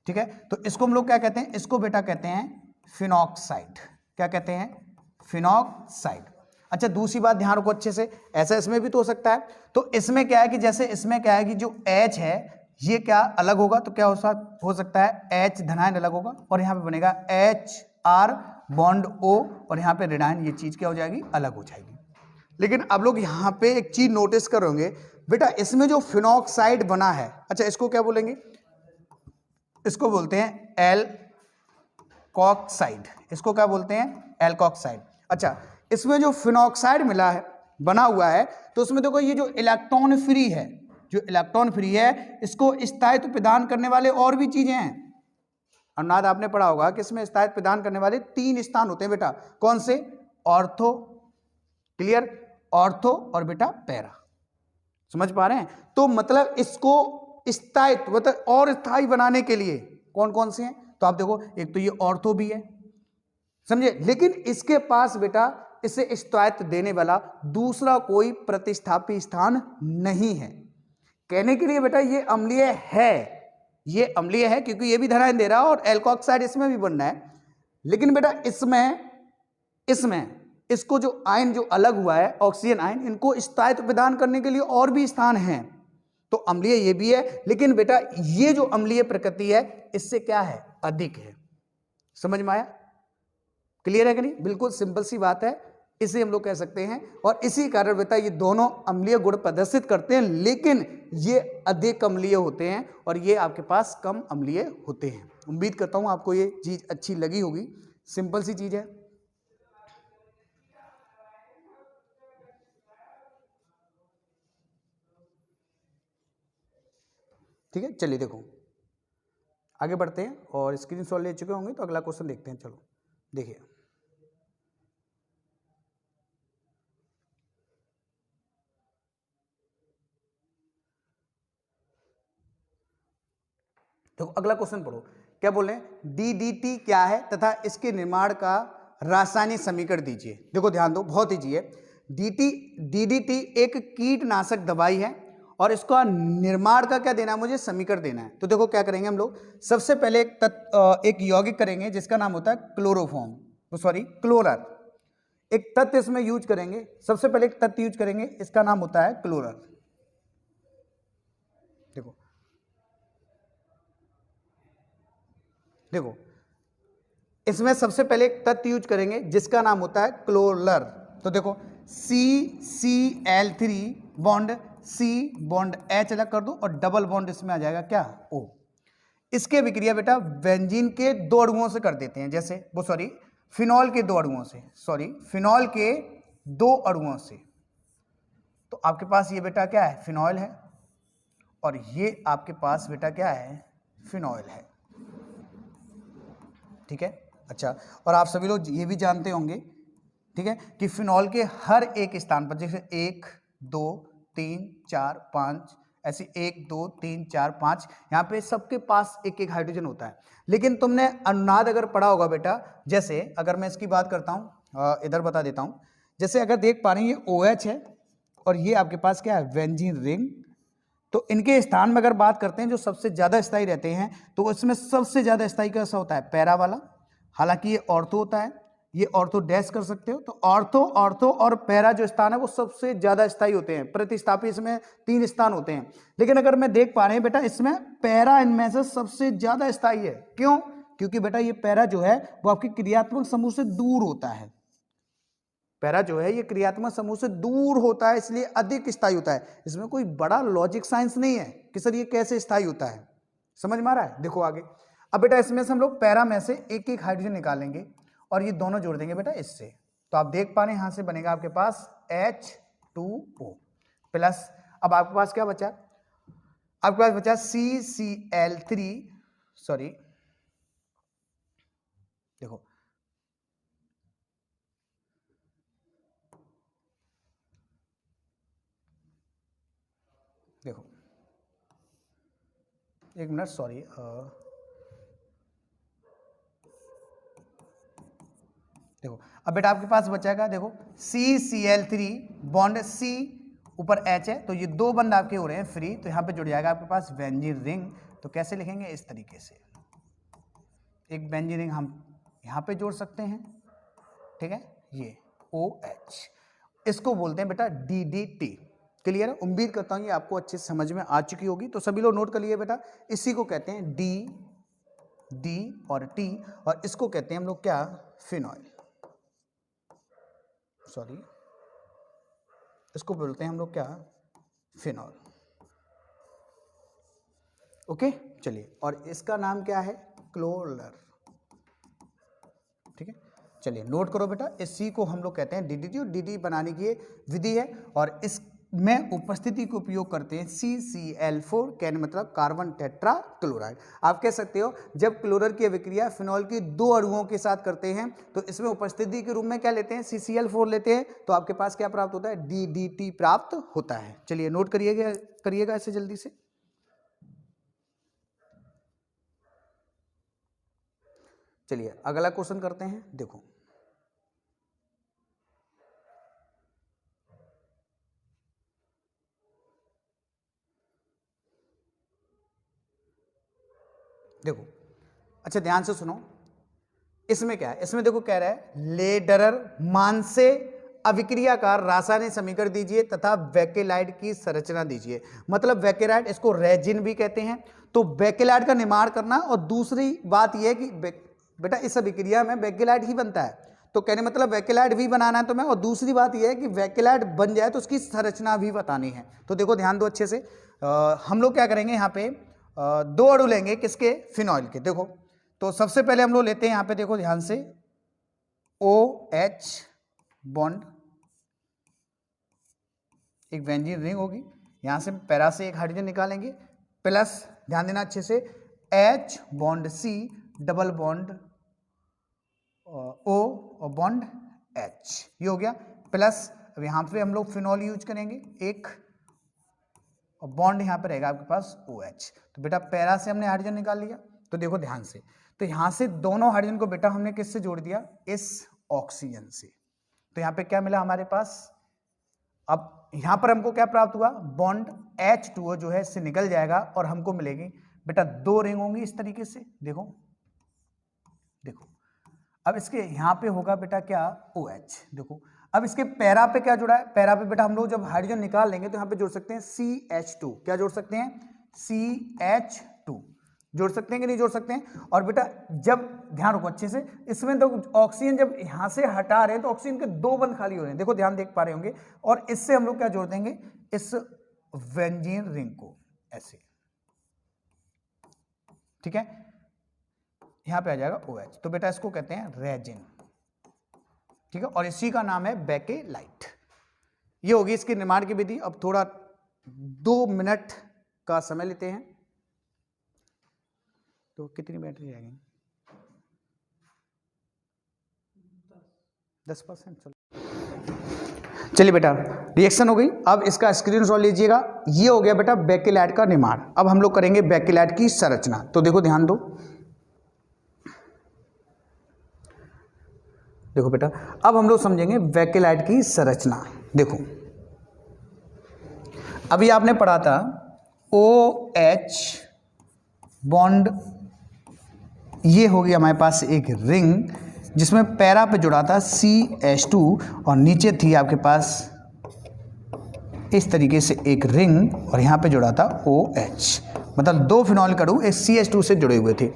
ठीक है, तो इसको हम लोग क्या कहते हैं, इसको बेटा कहते हैं फिनॉक्साइड। क्या कहते हैं, फिनॉक्साइड। अच्छा दूसरी बात ध्यान रखो अच्छे से, ऐसा इसमें भी तो हो सकता है। तो इसमें क्या है कि जैसे इसमें क्या है कि जो H है ये क्या अलग होगा, तो क्या हो सकता है H धनायन अलग होगा, और यहाँ पे बनेगा HR बॉन्ड O, और यहाँ पे ऋणायन, ये चीज क्या हो जाएगी, अलग हो जाएगी। लेकिन आप लोग यहाँ पे एक चीज नोटिस करोगे बेटा, इसमें जो फिनॉक्साइड बना है, अच्छा इसको क्या बोलेंगे, इसको बोलते हैं एल्कोक्साइड। इसको क्या बोलते हैं, एल्कोक्साइड। अच्छा इसमें जो फिनॉक्साइड मिला है, बना हुआ है, तो उसमें देखो ये जो इलेक्ट्रॉन फ्री है, जो इलेक्ट्रॉन फ्री है, इसको स्थायित्व प्रदान करने वाले और भी चीजें हैं। अनुनाद आपने पढ़ा होगा कि इसमें स्थायित्व प्रदान करने वाले 3 स्थान होते हैं बेटा, कौन से, ऑर्थो, क्लियर, ऑर्थो और बेटा पैरा। समझ पा रहे हैं, तो मतलब इसको स्थायित्व मतलब और स्थायी बनाने के लिए कौन कौन से हैं, तो आप देखो एक तो ये ऑर्थो भी है, समझे, लेकिन इसके पास बेटा इसे स्थायित्व देने वाला दूसरा कोई प्रतिस्थापी स्थान नहीं है। कहने के लिए बेटा ये अम्लीय है, ये अम्लीय है क्योंकि ये भी धनायन दे रहा है और एल्कोक्साइड इसमें भी बनना है, लेकिन बेटा इसमें इसको जो आयन जो अलग हुआ है, ऑक्सीजन आयन, इनको स्थायित्व प्रदान करने के लिए और भी स्थान हैं। तो अम्लीय ये भी है, लेकिन बेटा ये जो अम्लीय प्रकृति है इससे क्या है, अधिक है। समझ में आया, क्लियर है कि नहीं, बिल्कुल सिंपल सी बात है। इसे हम लोग कह सकते हैं। और इसी कारण बेटा ये दोनों अम्लीय गुण प्रदर्शित करते हैं, लेकिन ये अधिक अम्लीय होते हैं और ये आपके पास कम अम्लीय होते हैं। उम्मीद करता हूं आपको ये चीज अच्छी लगी होगी, सिंपल सी चीज है। ठीक है, चलिए देखो आगे बढ़ते हैं और स्क्रीनशॉट ले चुके होंगे तो अगला क्वेश्चन देखते हैं। चलो देखिए, तो अगला क्वेश्चन पढ़ो, क्या बोल रहे हैं, डीडीटी क्या है तथा इसके निर्माण का रासायनिक समीकरण दीजिए। देखो ध्यान दो, बहुत ईजी है। डीडीटी एक कीटनाशक दवाई है और इसका निर्माण का क्या देना है मुझे, समीकरण देना है। तो देखो क्या करेंगे हम लोग, सबसे पहले एक यौगिक करेंगे जिसका नाम होता है क्लोरोफॉर्म, क्लोरर। एक तत्व इसमें यूज करेंगे, सबसे पहले एक तत्व यूज करेंगे, इसका नाम होता है क्लोरर। देखो देखो इसमें सबसे पहले एक तत्व यूज करेंगे जिसका नाम होता है क्लोरर। तो देखो CCl3 bond C bond H अलग कर दो और डबल बॉन्ड इसमें आ जाएगा क्या, O। इसके विक्रिया बेटा बेंजीन के दो अणुओं से कर देते हैं, जैसे फिनॉल के दो अणुओं से, फिनॉल के दो अणुओं से। तो आपके पास ये बेटा क्या है, फिनॉल है, और ये आपके पास बेटा क्या है, फिनॉल है। ठीक है, अच्छा, और आप सभी लोग ये भी जानते होंगे, ठीक है, कि फिनॉल के हर एक स्थान पर, जैसे 1 2 3 4 5, ऐसे 1 2 3 4 5, यहाँ पे सबके पास एक एक हाइड्रोजन होता है। लेकिन तुमने अनुनाद अगर पढ़ा होगा बेटा, जैसे अगर मैं इसकी बात करता हूँ, इधर बता देता हूँ, जैसे अगर देख पा रहे हैं ये OH है और ये आपके पास क्या है, बेंजीन रिंग। तो इनके स्थान में अगर बात करते हैं जो सबसे ज़्यादा स्थायी रहते हैं, तो इसमें सबसे ज़्यादा स्थायी कैसा होता है, पैरा वाला। हालांकि ये ऑर्थो होता है, ये ऑर्थो डैश कर सकते हो। तो ऑर्थो और पैरा जो स्थान है वो सबसे ज़्यादा स्थायी होते हैं। प्रतिस्थापी इसमें 3 स्थान होते हैं, लेकिन अगर मैं देख पा रहे हैं बेटा इसमें पैरा इनमें से सबसे ज़्यादा स्थायी है। क्यों? क्योंकि बेटा ये पैरा जो है वो आपके क्रियात्मक समूह से दूर होता है। पैरा जो है ये क्रियात्मक समूह से दूर होता है, इसलिए अधिक स्थायी होता है। इसमें कोई बड़ा लॉजिक साइंस नहीं है कि सर ये कैसे स्थायी होता है, समझ में आ रहा है। देखो आगे, अब बेटा इसमें से हम लोग पैरा में से एक एक हाइड्रोजन निकालेंगे और ये दोनों जोड़ देंगे बेटा इससे। तो आप देख पा रहे हैं यहां से बनेगा आपके पास H2O प्लस, अब आपके पास क्या बचा, आपके पास बचा CCl3, देखो देखो एक मिनट, देखो अब बेटा आपके पास बचेगा, देखो CCl3 बॉन्ड C ऊपर H है, तो ये दो बंद आपके हो रहे हैं फ्री, तो यहाँ पे जुड़ जाएगा आपके पास बेंजीन रिंग। तो कैसे लिखेंगे, इस तरीके से एक बेंजीन रिंग हम यहाँ पे जोड़ सकते हैं, ठीक है, ये OH, इसको बोलते हैं बेटा DDT। क्लियर है? उम्मीद करता हूँ ये आपको अच्छे से समझ में आ चुकी होगी। तो सभी लोग नोट कर लिए बेटा, इसी को कहते हैं D और T, और इसको कहते हैं हम लोग क्या, फिनॉल, इसको बोलते हैं हम लोग क्या, फिनॉल। ओके, चलिए, और इसका नाम क्या है, क्लोरर। ठीक है, चलिए नोट करो बेटा, इस C को हम लोग कहते हैं DDT, और DDT बनाने की विधि है, और इसमें उपस्थिति को उपयोग करते हैं CCl4, कहने मतलब कार्बन टेट्रा क्लोराइड। आप कह सकते हो जब क्लोरर की अभिक्रिया फिनॉल के दो अणुओं के साथ करते हैं तो इसमें उपस्थिति के रूप में क्या लेते हैं, CCl4 लेते हैं, तो आपके पास क्या प्राप्त होता है, DDT प्राप्त होता है। चलिए नोट करिएगा ऐसे जल्दी से। चलिए अगला क्वेश्चन करते हैं। देखो देखो अच्छा ध्यान से सुनो, इसमें क्या है, इसमें देखो कह रहा है लेडरर मान से अभिक्रियाकार रासायनिक समीकरण दीजिए तथा बेकेलाइट की संरचना दीजिए। मतलब बेकेलाइट, इसको रेजिन भी कहते हैं। तो बेकेलाइट का निर्माण करना, और दूसरी बात यह है कि बेटा इस अभिक्रिया में बेकेलाइट ही बनता है, तो कहने मतलब वैकेलाइड भी बनाना है तो मैं, और दूसरी बात यह है कि वैकेलाइड बन जाए तो उसकी संरचना भी बतानी है। तो देखो ध्यान दो अच्छे से, हम लोग क्या करेंगे यहाँ पे दो अणु लेंगे किसके, फिनॉइल के। देखो तो सबसे पहले हम लोग लेते हैं यहाँ पे, देखो ध्यान से, OH बॉन्ड, एक बेंजीन रिंग होगी, यहाँ से पैरा से एक हाइड्रोजन निकालेंगे, प्लस ध्यान देना अच्छे से H bond C double bond O और बॉन्ड H, ये हो गया। प्लस अब यहाँ पे हम लोग फिनॉल यूज करेंगे एक, और बॉन्ड यहाँ पे रहेगा आपके पास OH। तो बेटा पैरा से हमने हाइड्रोजन निकाल लिया। तो देखो ध्यान से, तो यहाँ से दोनों हाइड्रोजन को बेटा हमने किससे जोड़ दिया, इस ऑक्सीजन से। तो यहाँ पे क्या मिला हमारे पास, अब यहाँ पर हमको क्या प्राप्त हुआ, बॉन्ड H2O जो है इससे निकल जाएगा और हमको मिलेगी बेटा दो रिंग होंगी इस तरीके से। देखो देखो अब इसके यहाँ पे होगा बेटा क्या, OH। देखो अब इसके पैरा पे क्या जुड़ा है, पैरा पे बेटा हम लोग जब हाइड्रोजन निकाल लेंगे तो यहाँ पे जोड़ सकते हैं CH2। क्या जोड़ सकते हैं, CH2 जोड़ सकते हैं कि नहीं जोड़ सकते हैं। और बेटा जब ध्यान रखो अच्छे से, इसमें तो ऑक्सीजन जब यहाँ से हटा रहे हैं तो ऑक्सीजन के दो बंद खाली हो रहे हैं, देखो ध्यान देख पा रहे होंगे। और इससे हम लोग क्या जोड़ देंगे, इस बेंजीन रिंग को ऐसे, ठीक है, यहाँ पे आ जाएगा OH। तो बेटा इसको कहते हैं रेजिन, ठीक है, और इसी का नाम है बेकेलाइट। ये होगी इसके निर्माण की विधि। अब थोड़ा 2 मिनट का समय लेते हैं। तो कितनी बैटरी रह गई, 10%। चलिए बेटा रिएक्शन हो गई। अब इसका स्क्रीनशॉट लीजिएगा। ये हो गया बेटा बेकेलाइट का निर्माण। अब हम लोग करेंगे बेकेलाइट की संरचना। तो देखो ध्यान दो, देखो बेटा अब हम लोग समझेंगे बेकेलाइट की संरचना। देखो अभी आपने पढ़ा था OH बॉन्ड, ये हो गया हमारे पास एक रिंग जिसमें पैरा पे जुड़ा था CH2 और नीचे थी आपके पास इस तरीके से एक रिंग और यहाँ पे जुड़ा था OH, मतलब दो फिनॉल अणु एक CH2 से जुड़े हुए थे।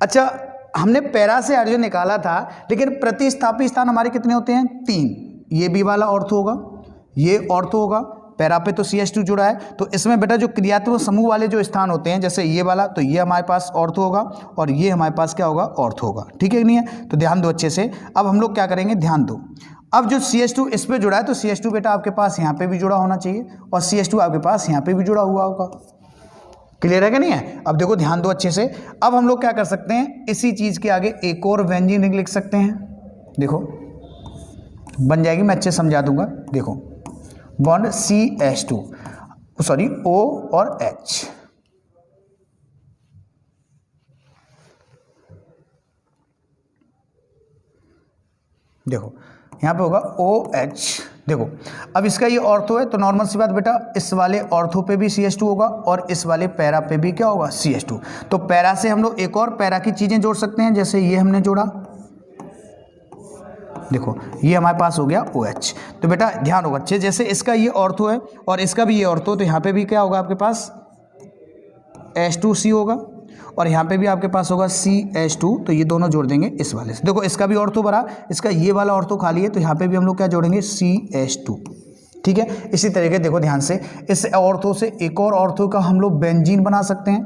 अच्छा हमने पैरा से हाइड्रोजन निकाला था, लेकिन प्रतिस्थापी स्थान हमारे कितने होते हैं, 3। ये भी वाला ऑर्थो होगा, ये ऑर्थो होगा, पैरा पे तो CH2 जुड़ा है। तो इसमें बेटा जो क्रियात्मक समूह वाले जो स्थान होते हैं, जैसे ये वाला, तो ये हमारे पास ऑर्थो होगा और ये हमारे पास क्या होगा, ऑर्थो होगा, ठीक है कि नहीं है। तो ध्यान दो अच्छे से। अब हम लोग क्या करेंगे, ध्यान दो, अब जो CH2 इस पे जुड़ा है तो CH2 बेटा आपके पास यहाँ पे भी जुड़ा होना चाहिए और CH2 आपके पास यहाँ पे भी जुड़ा हुआ होगा। क्लियर है कि नहीं है। अब देखो ध्यान दो अच्छे से। अब हम लोग क्या कर सकते हैं, इसी चीज के आगे एक और बेंजीन रिंग लिख सकते हैं। देखो बन जाएगी, मैं अच्छे समझा दूंगा। देखो बॉन्ड CH2 सॉरी O और H, देखो यहाँ पे होगा OH। देखो अब इसका ये ऑर्थो है तो नॉर्मल सी बात बेटा, इस वाले ऑर्थो पे भी CH2 होगा और इस वाले पैरा पे भी क्या होगा, CH2। तो पैरा से हम लोग एक और पैरा की चीजें जोड़ सकते हैं, जैसे ये हमने जोड़ा, देखो ये हमारे पास हो गया OH। तो बेटा ध्यान होगा अच्छे, जैसे इसका ये ऑर्थो है और इसका भी ये ऑर्थो, तो यहाँ पे भी क्या होगा आपके पास H2C होगा और यहाँ पे भी आपके पास होगा CH2। तो ये दोनों जोड़ देंगे इस वाले से। देखो इसका भी ऑर्थो भरा, इसका ये वाला ऑर्थो खाली है, तो यहाँ पे भी हम लोग क्या जोड़ेंगे, CH2, ठीक है। इसी तरीके देखो ध्यान से, इस ऑर्थो से एक और ऑर्थो का हम लोग बेंजीन बना सकते हैं।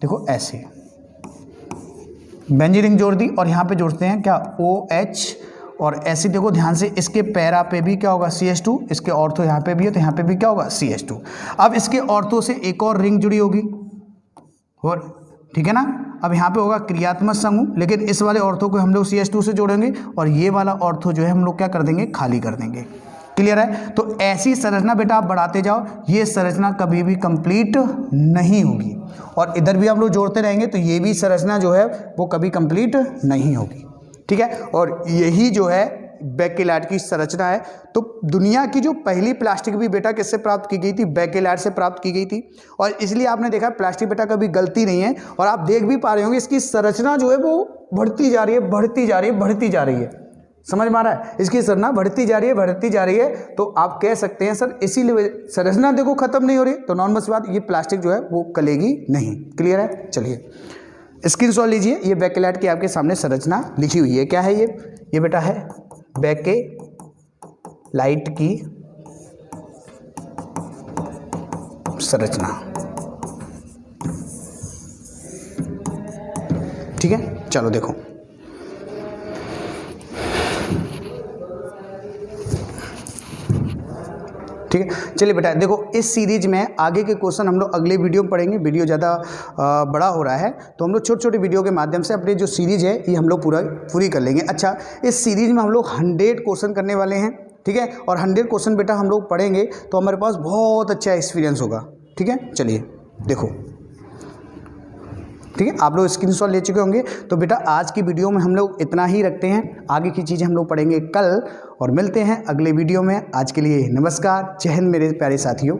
देखो ऐसे बेंजीन रिंग जोड़ दी और यहाँ पे जोड़ते हैं क्या, OH। और ऐसे देखो ध्यान से, इसके पैरा पे भी क्या होगा, CH2, इसके ऑर्थो यहाँ पे भी है तो यहाँ पे भी क्या होगा, CH2। अब इसके ऑर्थो से एक और रिंग जुड़ी होगी, और ठीक है ना। अब यहाँ पे होगा क्रियात्मक समूह, लेकिन इस वाले ऑर्थो को हम लोग CH2 से जोड़ेंगे और ये वाला ऑर्थो जो है हम लोग क्या कर देंगे, खाली कर देंगे। क्लियर है। तो ऐसी संरचना बेटा आप बढ़ाते जाओ, ये संरचना कभी भी कंप्लीट नहीं होगी। और इधर भी हम लोग जोड़ते रहेंगे तो ये भी संरचना जो है वो कभी कंप्लीट नहीं होगी, ठीक है। और यही जो है बेकेलाइट की संरचना है। तो दुनिया की जो पहली प्लास्टिक भी बेटा किससे प्राप्त की गई थी, बेकेलाइट से प्राप्त की गई थी। और इसलिए आपने देखा प्लास्टिक बेटा कभी गलती नहीं है। और आप देख भी पा रहे होंगे इसकी संरचना जो है वो बढ़ती जा रही है, बढ़ती जा रही है, बढ़ती जा रही है। समझ में आ रहा है, इसकी संरचना बढ़ती जा रही है, बढ़ती जा रही है। तो आप कह सकते हैं सर इसीलिए संरचना देखो खत्म नहीं हो रही, तो नॉर्मल सी बात, ये प्लास्टिक जो है वो गलेगी नहीं। क्लियर है। चलिए स्क्रीनशॉट लीजिए। ये बेकेलाइट की आपके सामने संरचना लिखी हुई है। क्या है ये बेटा है बेकेलाइट की संरचना। ठीक है, चलो देखो। ठीक है, चलिए बेटा देखो, इस सीरीज में आगे के क्वेश्चन हम लोग अगले वीडियो में पढ़ेंगे। वीडियो ज़्यादा बड़ा हो रहा है तो हम लोग छोटे छोटे वीडियो के माध्यम से अपनी जो सीरीज है ये हम लोग पूरी कर लेंगे। अच्छा, इस सीरीज में हम लोग 100 क्वेश्चन करने वाले हैं। ठीक है, और 100 क्वेश्चन बेटा हम लोग पढ़ेंगे तो हमारे पास बहुत अच्छा एक्सपीरियंस होगा। ठीक है, चलिए देखो। ठीक है, आप लोग स्क्रीनशॉट ले चुके होंगे। तो बेटा आज की वीडियो में हम लोग इतना ही रखते हैं, आगे की चीज़ें हम लोग पढ़ेंगे कल, और मिलते हैं अगले वीडियो में। आज के लिए नमस्कार, जय हिंद मेरे प्यारे साथियों।